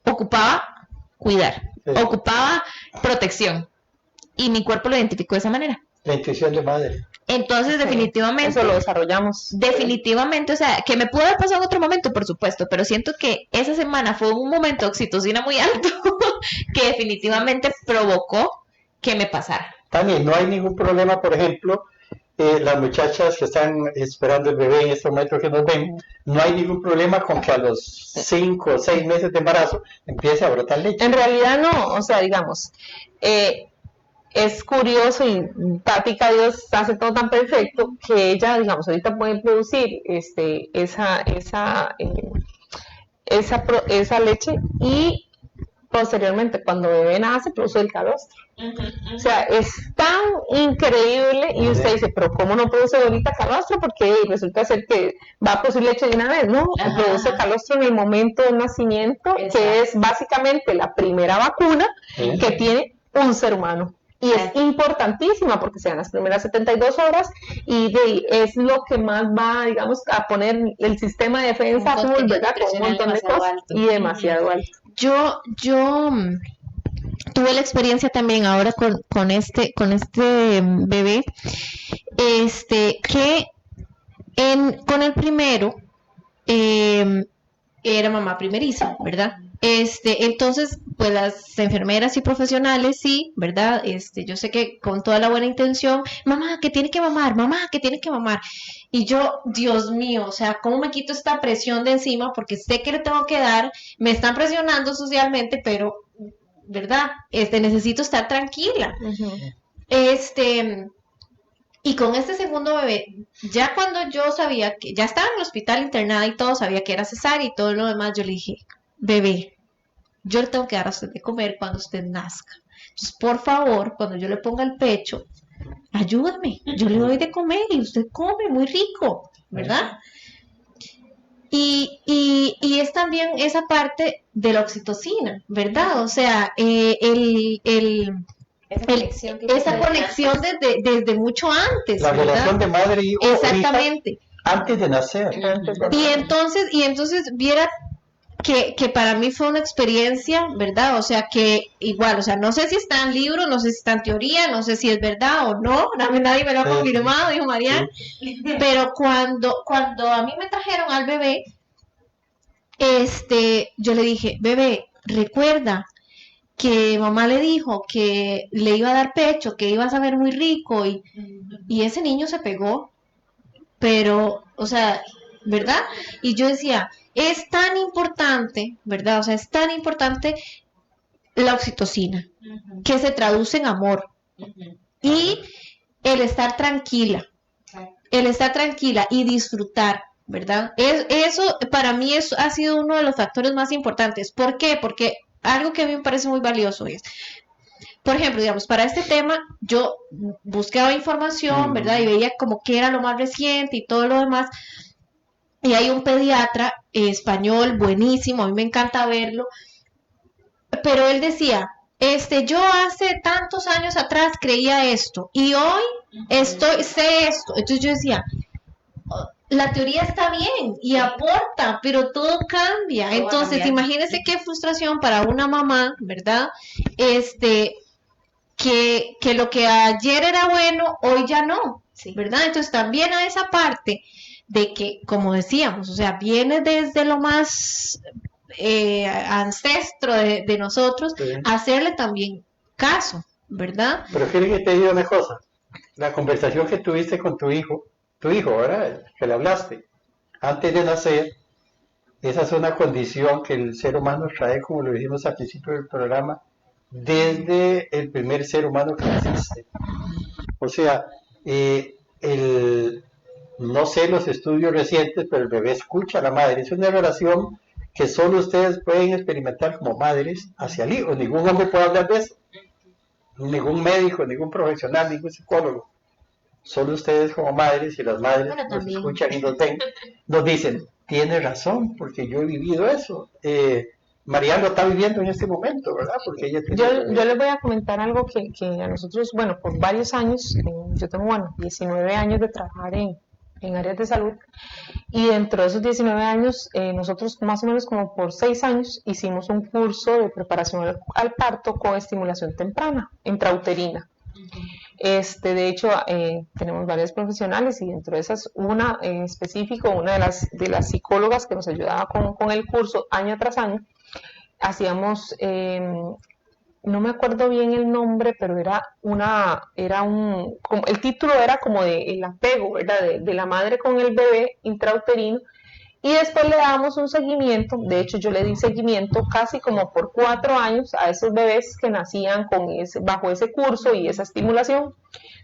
ocupaba cuidar, ocupaba protección, y mi cuerpo lo identificó de esa manera. La intuición de madre. Entonces, definitivamente. Eso lo desarrollamos. Definitivamente, o sea, que me pudo haber pasado en otro momento, por supuesto, pero siento que esa semana fue un momento de oxitocina muy alto que definitivamente provocó que me pasara. También no hay ningún problema, por ejemplo, las muchachas que están esperando el bebé en este momento que nos ven, no hay ningún problema con que a los 5 o 6 meses de embarazo empiece a brotar leche. En realidad no, o sea, digamos, es curioso y Tática Dios hace todo tan perfecto que ella, digamos, ahorita puede producir esa leche y posteriormente cuando bebé nace produce el calostro. O sea, es tan increíble y usted dice, pero ¿cómo no produce ahorita calostro? Porque resulta ser que va a producir leche de una vez, ¿no? Produce calostro en el momento del nacimiento, que es básicamente la primera vacuna que tiene un ser humano. Y es importantísima porque se dan las primeras 72 horas y es lo que más va, digamos, a poner el sistema de defensa full, ¿verdad? Con un montón de cosas alto. Y demasiado alto. Yo tuve la experiencia también ahora con este bebé, que con el primero era mamá primeriza, ¿verdad? Entonces, pues las enfermeras y profesionales, sí, ¿verdad? Yo sé que con toda la buena intención, mamá, que tiene que mamar, y yo, Dios mío, o sea, ¿cómo me quito esta presión de encima? Porque sé que le tengo que dar, me están presionando socialmente, pero, ¿verdad? Necesito estar tranquila. Y con este segundo bebé, ya cuando yo sabía que ya estaba en el hospital internada y todo, sabía que era cesárea y todo lo demás, yo le dije, bebé, yo le tengo que dar a usted de comer cuando usted nazca. Entonces, por favor, cuando yo le ponga el pecho, ayúdame, yo le doy de comer y usted come muy rico, ¿verdad? Y es también esa parte de la oxitocina, ¿verdad? O sea, esa conexión desde mucho antes. La ¿verdad? relación de madre y hijo. Exactamente. Antes de nacer. Y entonces viera que para mí fue una experiencia, ¿verdad? O sea, que igual, o sea, no sé si está en libro, no sé si está en teoría, no sé si es verdad o no, nadie me lo ha confirmado, dijo Marian, pero cuando a mí me trajeron al bebé, yo le dije, bebé, recuerda que mamá le dijo que le iba a dar pecho, que iba a saber muy rico, y ese niño se pegó, pero, o sea, ¿verdad? Y yo decía, es tan importante, ¿verdad? O sea, es tan importante la oxitocina, que se traduce en amor, y el estar tranquila y disfrutar, ¿verdad? Eso para mí ha sido uno de los factores más importantes. ¿Por qué? Porque algo que a mí me parece muy valioso es, por ejemplo, digamos, para este tema yo buscaba información, ¿verdad? Y veía como que era lo más reciente y todo lo demás. Y hay un pediatra español buenísimo, a mí me encanta verlo, pero él decía, yo hace tantos años atrás creía esto y hoy sé esto. Entonces yo decía, la teoría está bien y aporta, pero todo cambia. Entonces, imagínense qué frustración para una mamá, ¿verdad? Que lo que ayer era bueno, hoy ya no, ¿verdad? Entonces también a esa parte de que, como decíamos, o sea, viene desde lo más ancestro de nosotros, hacerle también caso, ¿verdad? Pero quiero que te diga una cosa, la conversación que tuviste con tu hijo, ¿verdad? Que le hablaste, antes de nacer, esa es una condición que el ser humano trae, como lo dijimos al principio del programa, desde el primer ser humano que existe. O sea, no sé los estudios recientes, pero el bebé escucha a la madre. Es una relación que solo ustedes pueden experimentar como madres hacia el hijo. Ningún hombre puede hablar de eso. Ningún médico, ningún profesional, ningún psicólogo. Solo ustedes como madres, y las madres nos escuchan y nos ven, nos dicen, tiene razón, porque yo he vivido eso. María lo está viviendo en este momento, ¿verdad? Porque ella yo les voy a comentar algo que a nosotros, bueno, por varios años, yo tengo, 19 años de trabajar en áreas de salud, y dentro de esos 19 años, nosotros más o menos como por 6 años hicimos un curso de preparación al parto con estimulación temprana, intrauterina. De hecho, tenemos varios profesionales y dentro de esas, una en específico, una de las psicólogas que nos ayudaba con el curso año tras año, hacíamos, no me acuerdo bien el nombre, pero el título era como de el apego, ¿verdad? De la madre con el bebé intrauterino. Y después le dábamos un seguimiento, de hecho yo le di seguimiento casi como por 4 años a esos bebés que nacían bajo ese curso y esa estimulación.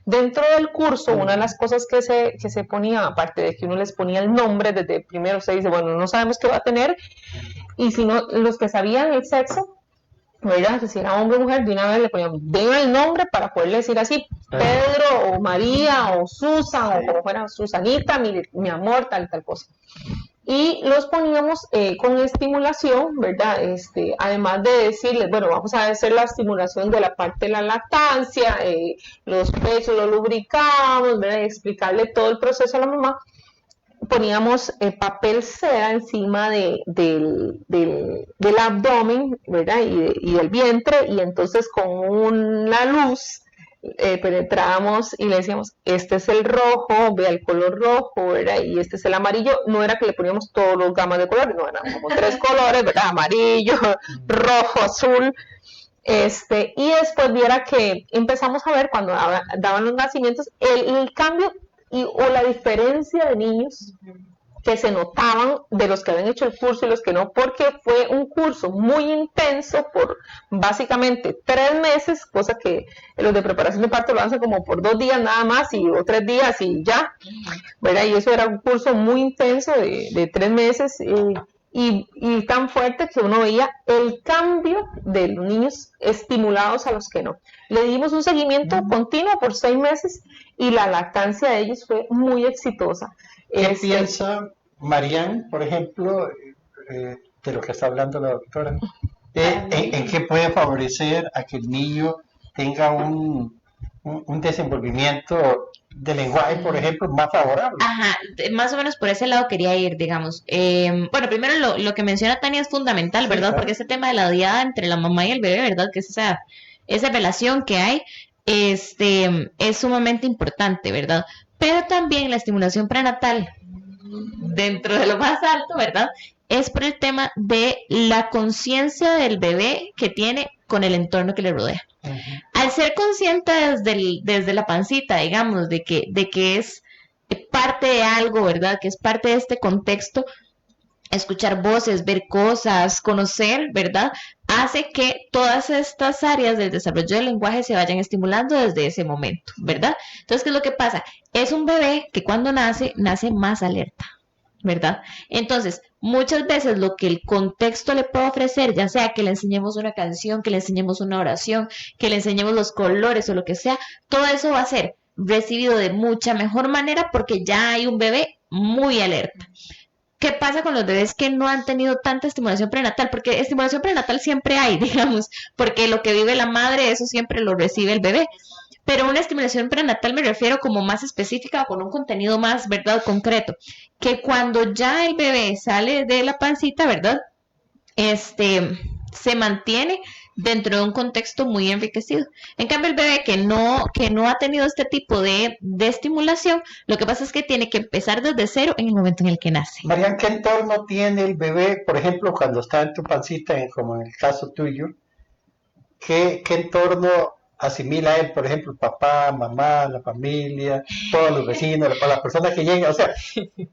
Dentro del curso, una de las cosas que se ponía, aparte de que uno les ponía el nombre, desde primero se dice, bueno, no sabemos qué va a tener, y si no, los que sabían el sexo, ¿verdad? Si era hombre o mujer, de una vez le ponían, den el nombre para poderle decir así, Pedro o María o Susan, o como fuera, Susanita, mi amor, tal cosa. Y los poníamos con estimulación, ¿verdad? Además de decirles, bueno, vamos a hacer la estimulación de la parte de la lactancia, los pechos los lubricamos, ¿verdad? Y explicarle todo el proceso a la mamá. Poníamos papel seda encima del abdomen, ¿verdad? Y del vientre, y entonces con una luz penetrábamos y le decíamos, este es el rojo, vea el color rojo, ¿verdad? Y este es el amarillo. No era que le poníamos todos los gamas de colores, no, eran como 3 colores, ¿verdad? Amarillo, rojo, azul. Y después viera que empezamos a ver cuando daban los nacimientos el cambio o la diferencia de niños que se notaban de los que habían hecho el curso y los que no, porque fue un curso muy intenso por básicamente 3 meses, cosa que los de preparación de parto lo hacen como por 2 días nada más o 3 días y ya, ¿verdad? Y eso era un curso muy intenso de 3 meses y tan fuerte que uno veía el cambio de los niños estimulados a los que no. Le dimos un seguimiento continuo por 6 meses y la lactancia de ellos fue muy exitosa. ¿Qué piensa Marian, por ejemplo, de lo que está hablando la doctora? ¿En qué puede favorecer a que el niño tenga un desenvolvimiento de lenguaje, por ejemplo, más favorable? Ajá, más o menos por ese lado quería ir, digamos. Bueno, primero lo que menciona Tania es fundamental, ¿verdad? Sí, claro. Porque ese tema de la diada entre la mamá y el bebé, ¿verdad? Que es esa relación que hay, es sumamente importante, ¿verdad? Pero también la estimulación prenatal, dentro de lo más alto, ¿verdad? Es por el tema de la conciencia del bebé que tiene con el entorno que le rodea. Uh-huh. Al ser consciente desde la pancita, digamos, de que es parte de algo, ¿verdad? Que es parte de este contexto, escuchar voces, ver cosas, conocer, ¿verdad? hace que todas estas áreas del desarrollo del lenguaje se vayan estimulando desde ese momento, ¿verdad? Entonces, ¿qué es lo que pasa? Es un bebé que cuando nace más alerta, ¿verdad? Entonces, muchas veces lo que el contexto le puede ofrecer, ya sea que le enseñemos una canción, que le enseñemos una oración, que le enseñemos los colores o lo que sea, todo eso va a ser recibido de mucha mejor manera porque ya hay un bebé muy alerta. ¿Qué pasa con los bebés que no han tenido tanta estimulación prenatal? Porque estimulación prenatal siempre hay, digamos, porque lo que vive la madre, eso siempre lo recibe el bebé. Pero una estimulación prenatal me refiero como más específica o con un contenido más, ¿verdad?, concreto. Que cuando ya el bebé sale de la pancita, ¿verdad?, se mantiene dentro de un contexto muy enriquecido. En cambio, el bebé que no ha tenido este tipo de estimulación, lo que pasa es que tiene que empezar desde cero en el momento en el que nace. Marian, ¿qué entorno tiene el bebé, por ejemplo, cuando está en tu pancita, como en el caso tuyo? ¿Qué entorno asimila él, por ejemplo, papá, mamá, la familia, todos los vecinos, la persona que llega? O sea,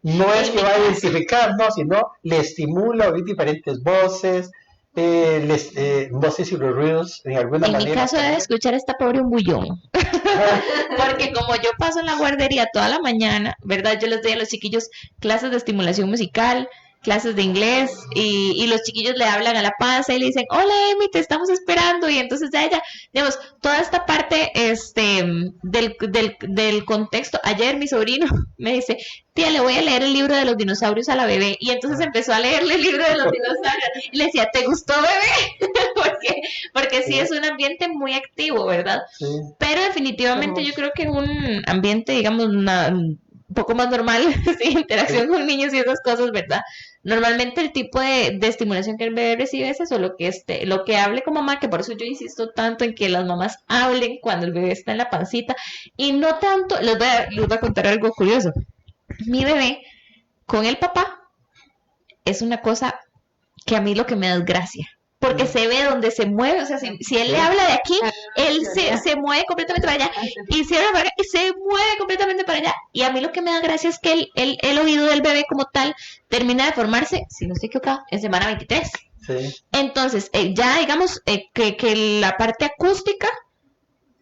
no es que va a identificar, no, sino le estimula, oír diferentes voces, no sé si los ruidos en alguna manera. En mi caso de escuchar a esta pobre un bullón. Porque como yo paso en la guardería toda la mañana, ¿verdad? Yo les doy a los chiquillos clases de estimulación musical, clases de inglés, y los chiquillos le hablan a la panza y le dicen, hola Emi, te estamos esperando, y entonces ya ella, digamos, toda esta parte del contexto. Ayer mi sobrino me dice, tía, le voy a leer el libro de los dinosaurios a la bebé, y entonces empezó a leerle el libro de los dinosaurios, y le decía, ¿te gustó, bebé? porque sí es un ambiente muy activo, ¿verdad? Sí. Pero definitivamente yo creo que en un ambiente, digamos, un poco más normal, sin interacción con niños y esas cosas, ¿verdad? Normalmente el tipo de estimulación que el bebé recibe es eso, lo que hable con mamá, que por eso yo insisto tanto en que las mamás hablen cuando el bebé está en la pancita, y no tanto, les voy a contar algo curioso. Mi bebé con el papá es una cosa que a mí lo que me da es gracia. Porque se ve donde se mueve, o sea, si él le habla de aquí, él se mueve completamente para allá, y se mueve completamente para allá. Y a mí lo que me da gracia es que el oído del bebé como tal termina de formarse, si no estoy equivocada, en semana 23. Sí. Entonces, ya digamos que la parte acústica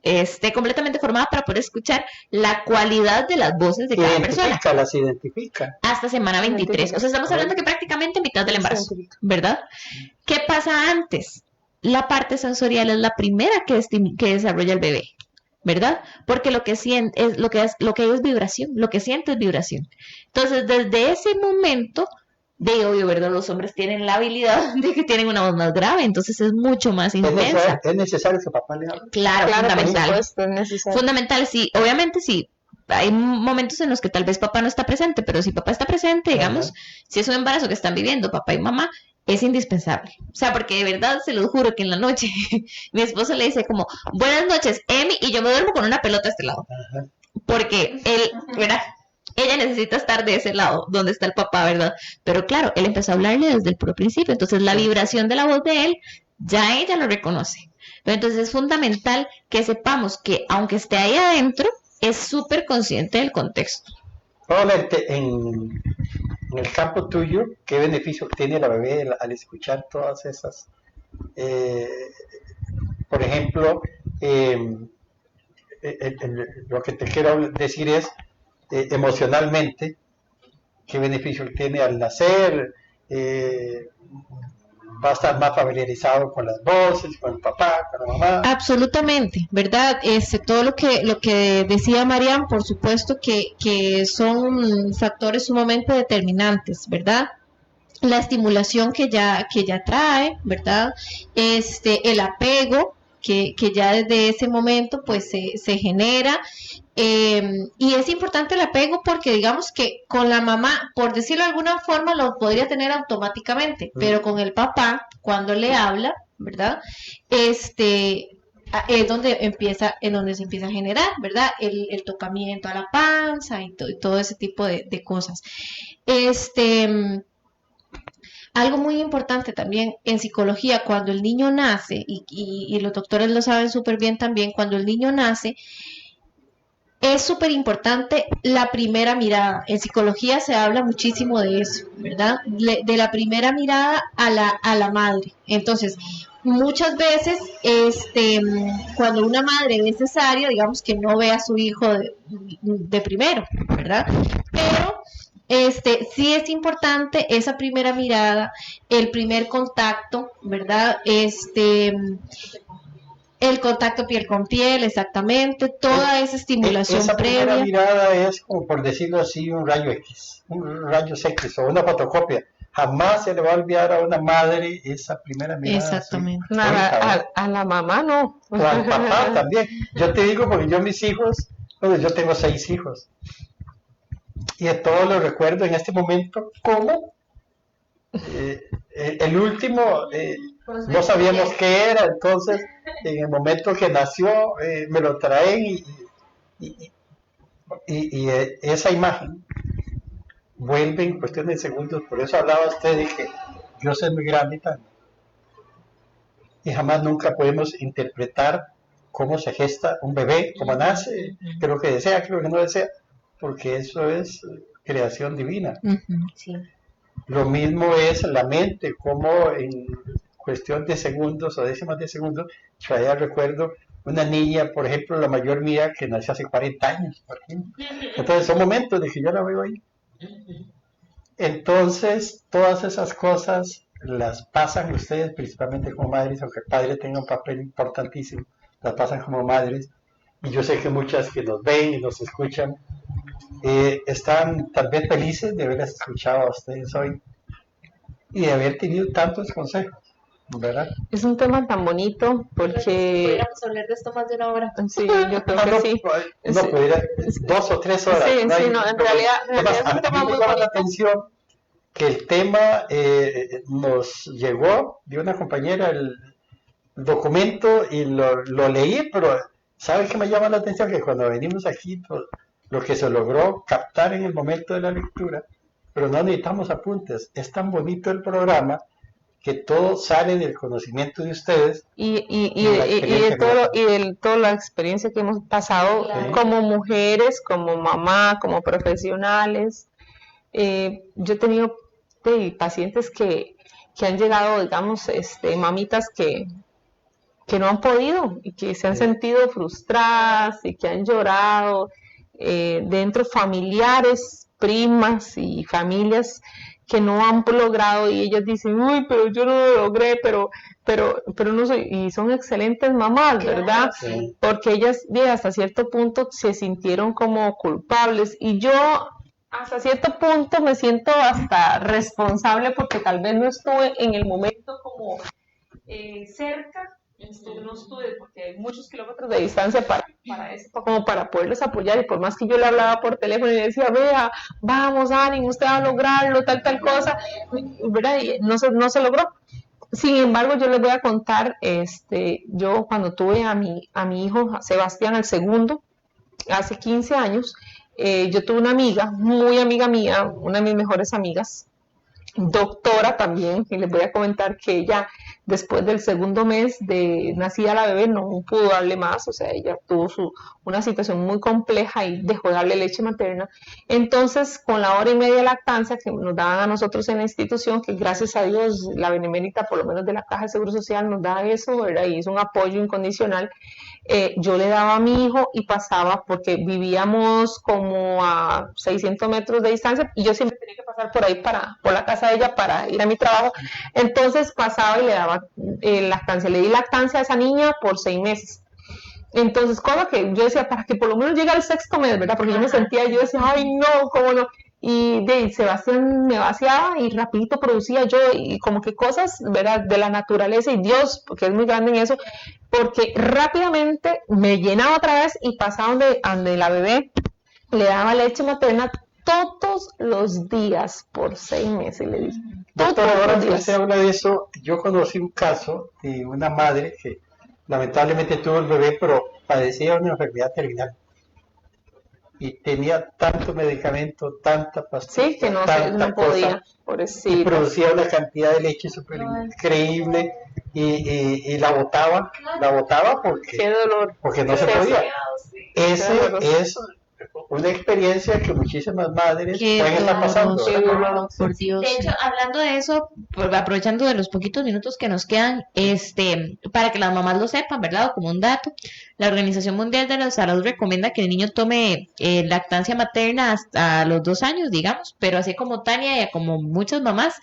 esté completamente formada para poder escuchar la cualidad de las voces de cada persona. Las identifica. Hasta semana 23. O sea, estamos hablando que prácticamente mitad del embarazo, ¿verdad? ¿Qué pasa antes? La parte sensorial es la primera que desarrolla el bebé, ¿verdad? Porque lo que siente es lo que hay es vibración, lo que siente es vibración. Entonces, desde ese momento, de obvio, ¿verdad? Los hombres tienen la habilidad de que tienen una voz más grave, entonces es mucho más intensa. ¿Es necesario que papá le hable? Claro, fundamental. Por supuesto, es necesario. Fundamental, sí. Obviamente, sí. Hay momentos en los que tal vez papá no está presente, pero si papá está presente, digamos, si es un embarazo que están viviendo papá y mamá, es indispensable. O sea, porque de verdad se los juro que en la noche mi esposo le dice como, buenas noches, Emi, y yo me duermo con una pelota a este lado. Ajá. Porque ¿verdad? Ella necesita estar de ese lado, donde está el papá, ¿verdad? Pero claro, él empezó a hablarle desde el puro principio, entonces la vibración de la voz de él, ya ella lo reconoce. Pero entonces es fundamental que sepamos que, aunque esté ahí adentro, es súper consciente del contexto. Hola, en el campo tuyo, ¿qué beneficio tiene la bebé al escuchar todas esas? Por ejemplo, lo que te quiero decir es, emocionalmente, ¿qué beneficio tiene al nacer? Va a estar más familiarizado con las voces, con el papá, con la mamá. Absolutamente, ¿verdad? Todo lo que decía Marian, por supuesto que son factores sumamente determinantes, ¿verdad? La estimulación que ya trae, ¿verdad? El apego que ya desde ese momento pues se genera. Y es importante el apego porque digamos que con la mamá, por decirlo de alguna forma, lo podría tener automáticamente, pero con el papá, cuando le habla, ¿verdad? Es donde se empieza a generar, ¿verdad? El tocamiento a la panza y todo ese tipo de cosas. Algo muy importante también en psicología, cuando el niño nace, y los doctores lo saben súper bien también, cuando el niño nace, es súper importante la primera mirada. En psicología se habla muchísimo de eso, ¿verdad? De la primera mirada a la madre. Entonces, muchas veces, cuando una madre es cesárea, digamos que no ve a su hijo de primero, ¿verdad? Pero sí es importante esa primera mirada, el primer contacto, ¿verdad? El contacto piel con piel, exactamente, toda esa estimulación esa previa. primera mirada es, como por decirlo así, un rayo X o una fotocopia. Jamás se le va a olvidar a una madre esa primera mirada. Exactamente. Así. A la mamá no. O al papá también. Yo te digo, porque yo mis hijos, bueno, yo tengo 6 hijos, y de todo lo recuerdo en este momento como el último no sabíamos qué era, entonces en el momento que nació me lo traen y esa imagen vuelve en cuestión de segundos. Por eso hablaba usted de que Dios es muy grande y jamás nunca podemos interpretar cómo se gesta un bebé, cómo nace, qué es lo que desea, qué es lo que no desea, porque eso es creación divina. Sí. Lo mismo es la mente, como en cuestión de segundos o décimas de segundos, traía recuerdo una niña, por ejemplo, la mayor mía, que nació hace 40 años, por ejemplo. Entonces son momentos de que yo la veo ahí. Entonces, todas esas cosas las pasan ustedes, principalmente como madres, aunque el padre tenga un papel importantísimo, las pasan como madres. Y yo sé que muchas que nos ven y nos escuchan están tal vez felices de haberlas escuchado a ustedes hoy y de haber tenido tantos consejos, ¿verdad? Es un tema tan bonito porque... Podríamos hablar de esto más de una hora. Sí, yo creo que sí. No, pudiera 2 o 3 horas. Sí, no sí, no, en realidad es un tema muy me llama la bonito. atención que el tema nos llegó de una compañera el documento y lo leí, pero ¿sabe qué me llama la atención? Que cuando venimos aquí, pues, lo que se logró captar en el momento de la lectura, pero no necesitamos apuntes. Es tan bonito el programa que todo sale del conocimiento de ustedes Y de toda la experiencia que hemos pasado como mujeres, como mamá, como profesionales. Yo he tenido pacientes que han llegado, digamos, mamitas que no han podido y que se han sentido frustradas y que han llorado, dentro familiares, primas y familias que no han logrado, y ellas dicen, uy, pero yo no lo logré, pero no soy, y son excelentes mamás, ¿verdad? Sí. Porque ellas hasta cierto punto se sintieron como culpables, y yo hasta cierto punto me siento hasta responsable porque tal vez no estuve en el momento como cerca. No estuve porque hay muchos kilómetros de distancia para eso, como para poderles apoyar, y por más que yo le hablaba por teléfono y le decía, vea, vamos, ánimo, usted va a lograrlo, tal cosa, ¿verdad? Y no se logró. Sin embargo, yo les voy a contar, yo cuando tuve a mi hijo Sebastián, el segundo, hace 15 años, yo tuve una amiga, muy amiga mía, una de mis mejores amigas, doctora también, y les voy a comentar que ella, después del segundo mes de nacida la bebé, no pudo darle más, o sea, ella tuvo una situación muy compleja y dejó de darle leche materna. Entonces, con la hora y media de lactancia que nos daban a nosotros en la institución, que gracias a Dios la Benemérita, por lo menos de la Caja de Seguro Social, nos da eso, ¿verdad? Y es un apoyo incondicional. Yo le daba a mi hijo y pasaba, porque vivíamos como a 600 metros de distancia, y yo siempre tenía que pasar por ahí por la casa de ella para ir a mi trabajo. Entonces pasaba y le daba lactancia. Le di lactancia a esa niña por 6 meses. Entonces, cosa que yo decía, para que por lo menos llegue al 6º mes, ¿verdad? Porque yo me sentía, yo decía, ay, no, ¿cómo no? Y Sebastián me vaciaba y rapidito producía yo, y como que cosas, ¿verdad? De la naturaleza y Dios, porque es muy grande en eso, porque rápidamente me llenaba otra vez y pasaba donde la bebé, le daba leche materna todos los días por 6 meses, le dije. Doctora, ahora que usted habla de eso, yo conocí un caso de una madre que lamentablemente tuvo el bebé, pero padecía una enfermedad terminal. Y tenía tanto medicamento, tanta pastilla, sí, que no podía, pobrecita. Y producía una cantidad de leche súper increíble, y la botaba porque, qué dolor, porque no se podía. Ese es una experiencia que muchísimas madres Qué pueden estar pasando. doloroso, ¿verdad? por Dios. De hecho, hablando de eso, aprovechando de los poquitos minutos que nos quedan, para que las mamás lo sepan, ¿verdad? O como un dato, la Organización Mundial de la Salud recomienda que el niño tome lactancia materna hasta los 2 años, digamos, pero así como Tania y como muchas mamás,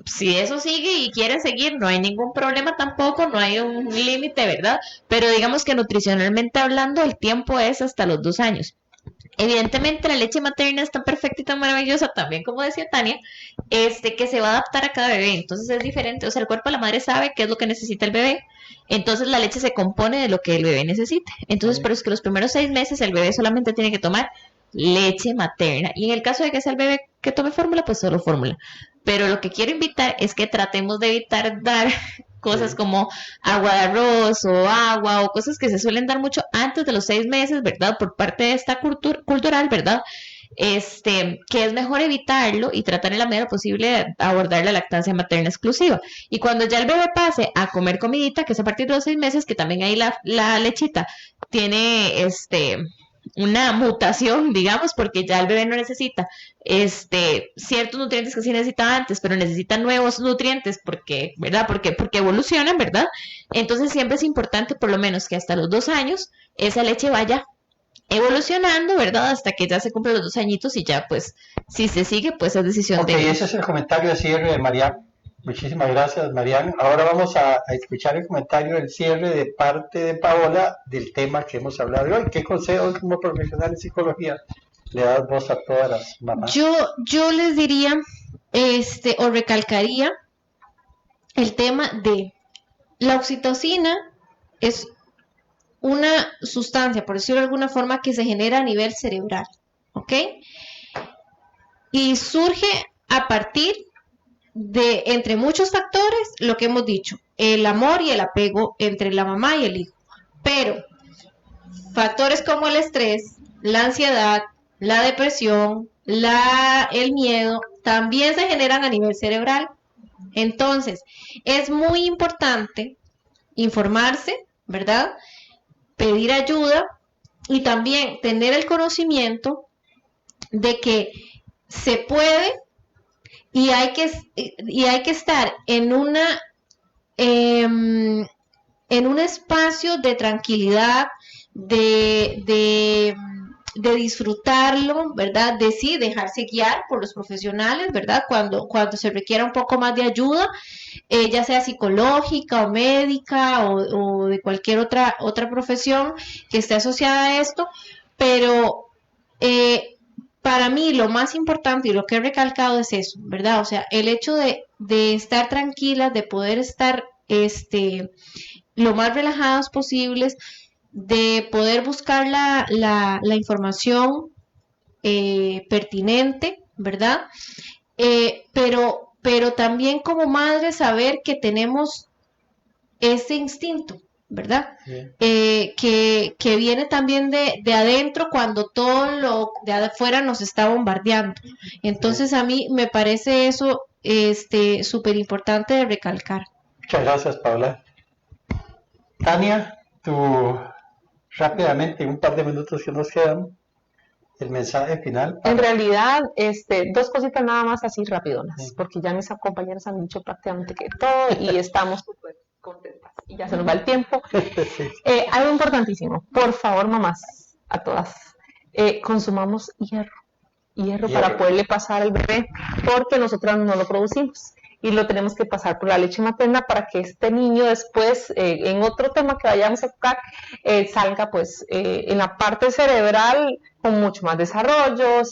si eso sigue y quiere seguir, no hay ningún problema tampoco, no hay un límite, ¿verdad? Pero digamos que nutricionalmente hablando, el tiempo es hasta los 2 años. Evidentemente la leche materna es tan perfecta y tan maravillosa, también como decía Tania, que se va a adaptar a cada bebé, entonces es diferente, o sea, el cuerpo de la madre sabe qué es lo que necesita el bebé, entonces la leche se compone de lo que el bebé necesita, entonces por eso es que los primeros 6 meses el bebé solamente tiene que tomar leche materna, y en el caso de que sea el bebé que tome fórmula, pues solo fórmula, pero lo que quiero invitar es que tratemos de evitar dar cosas como agua de arroz o agua o cosas que se suelen dar mucho antes de los 6 meses, ¿verdad? Por parte de esta cultural, ¿verdad? Que es mejor evitarlo y tratar en la medida posible de abordar la lactancia materna exclusiva. Y cuando ya el bebé pase a comer comidita, que es a partir de los 6 meses, que también ahí la lechita tiene una mutación, digamos, porque ya el bebé no necesita ciertos nutrientes que sí necesitaba antes, pero necesita nuevos nutrientes porque, ¿verdad? Porque evolucionan, ¿verdad? Entonces siempre es importante por lo menos que hasta los 2 años esa leche vaya evolucionando, ¿verdad? Hasta que ya se cumplen los 2 añitos y ya, pues, si se sigue, pues es decisión Ok, de ellos. ese es el comentario de cierre de Mariano. Muchísimas gracias, Mariano. Ahora vamos a escuchar el comentario del cierre de parte de Paola del tema que hemos hablado hoy. ¿Qué consejos como profesional en psicología le das vos a todas las mamás? Yo les diría, o recalcaría el tema de la oxitocina es una sustancia, por decirlo de alguna forma, que se genera a nivel cerebral, ¿ok? Y surge a partir de, entre muchos factores, lo que hemos dicho, el amor y el apego entre la mamá y el hijo. Pero factores como el estrés, la ansiedad, la depresión, el miedo, también se generan a nivel cerebral. Entonces, es muy importante informarse, ¿verdad? Pedir ayuda y también tener el conocimiento de que se puede y hay que estar en un espacio de tranquilidad, de disfrutarlo, ¿verdad? De sí, dejarse guiar por los profesionales, ¿verdad? Cuando se requiera un poco más de ayuda, ya sea psicológica o médica o de cualquier otra profesión que esté asociada a esto, pero para mí lo más importante y lo que he recalcado es eso, ¿verdad? O sea, el hecho de estar tranquilas, de poder estar lo más relajados posibles, de poder buscar la información pertinente, ¿verdad? Pero también como madre saber que tenemos ese instinto, ¿verdad? Que viene también de adentro cuando todo lo de afuera nos está bombardeando. Entonces a mí me parece eso súper importante de recalcar. Muchas gracias, Paola. Tania, tú rápidamente, un par de minutos que nos quedan, el mensaje final. En realidad, 2 cositas nada más así rapidonas, porque ya mis compañeras han dicho prácticamente que todo y estamos súper contentas y ya se nos va el tiempo. Sí. Algo importantísimo, por favor, mamás, a todas, consumamos hierro para poderle pasar al bebé, porque nosotras no lo producimos y lo tenemos que pasar por la leche materna para que este niño después, en otro tema que vayamos a tocar, salga pues en la parte cerebral con mucho más desarrollo,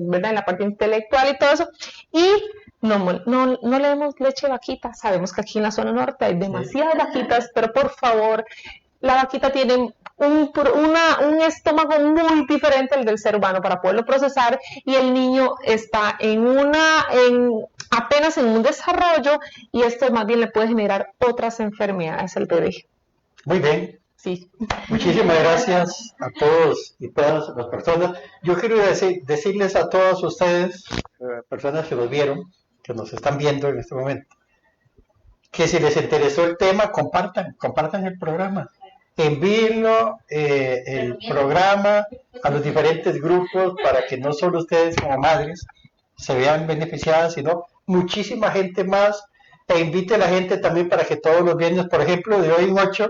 ¿verdad? En la parte intelectual y todo eso, y no le demos leche de vaquita. Sabemos que aquí en la zona norte hay demasiadas vaquitas, pero por favor, la vaquita tiene un estómago muy diferente al del ser humano para poderlo procesar, y el niño está apenas en un desarrollo, y esto más bien le puede generar otras enfermedades al bebé. Muy bien. Sí. Muchísimas gracias a todos y todas las personas. Yo quiero decirles a todos ustedes, personas que nos vieron, que nos están viendo en este momento, que si les interesó el tema, compartan el programa. envíenlo el programa a los diferentes grupos para que no solo ustedes como madres se vean beneficiadas, sino muchísima gente más, e invite a la gente también para que todos los viernes, por ejemplo, de hoy en 8,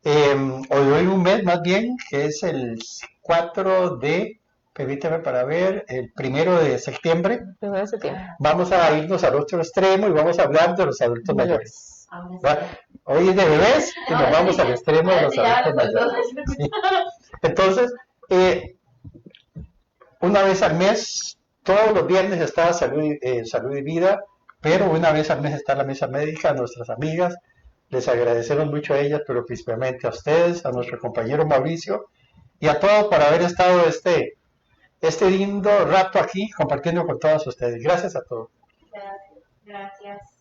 o de hoy en un mes más bien, que es el 4 de, permíteme para ver, el 1 de septiembre, 1 de septiembre. vamos a irnos al otro extremo y vamos a hablar de los adultos mayores. Hoy es de bebés y nos vamos al extremo de los adultos mayores. Sí. Entonces, una vez al mes, todos los viernes está salud y vida, pero una vez al mes está la mesa médica. A nuestras amigas, les agradecemos mucho a ellas, pero principalmente a ustedes, a nuestro compañero Mauricio y a todos por haber estado este lindo rato aquí compartiendo con todos ustedes. Gracias a todos. Gracias.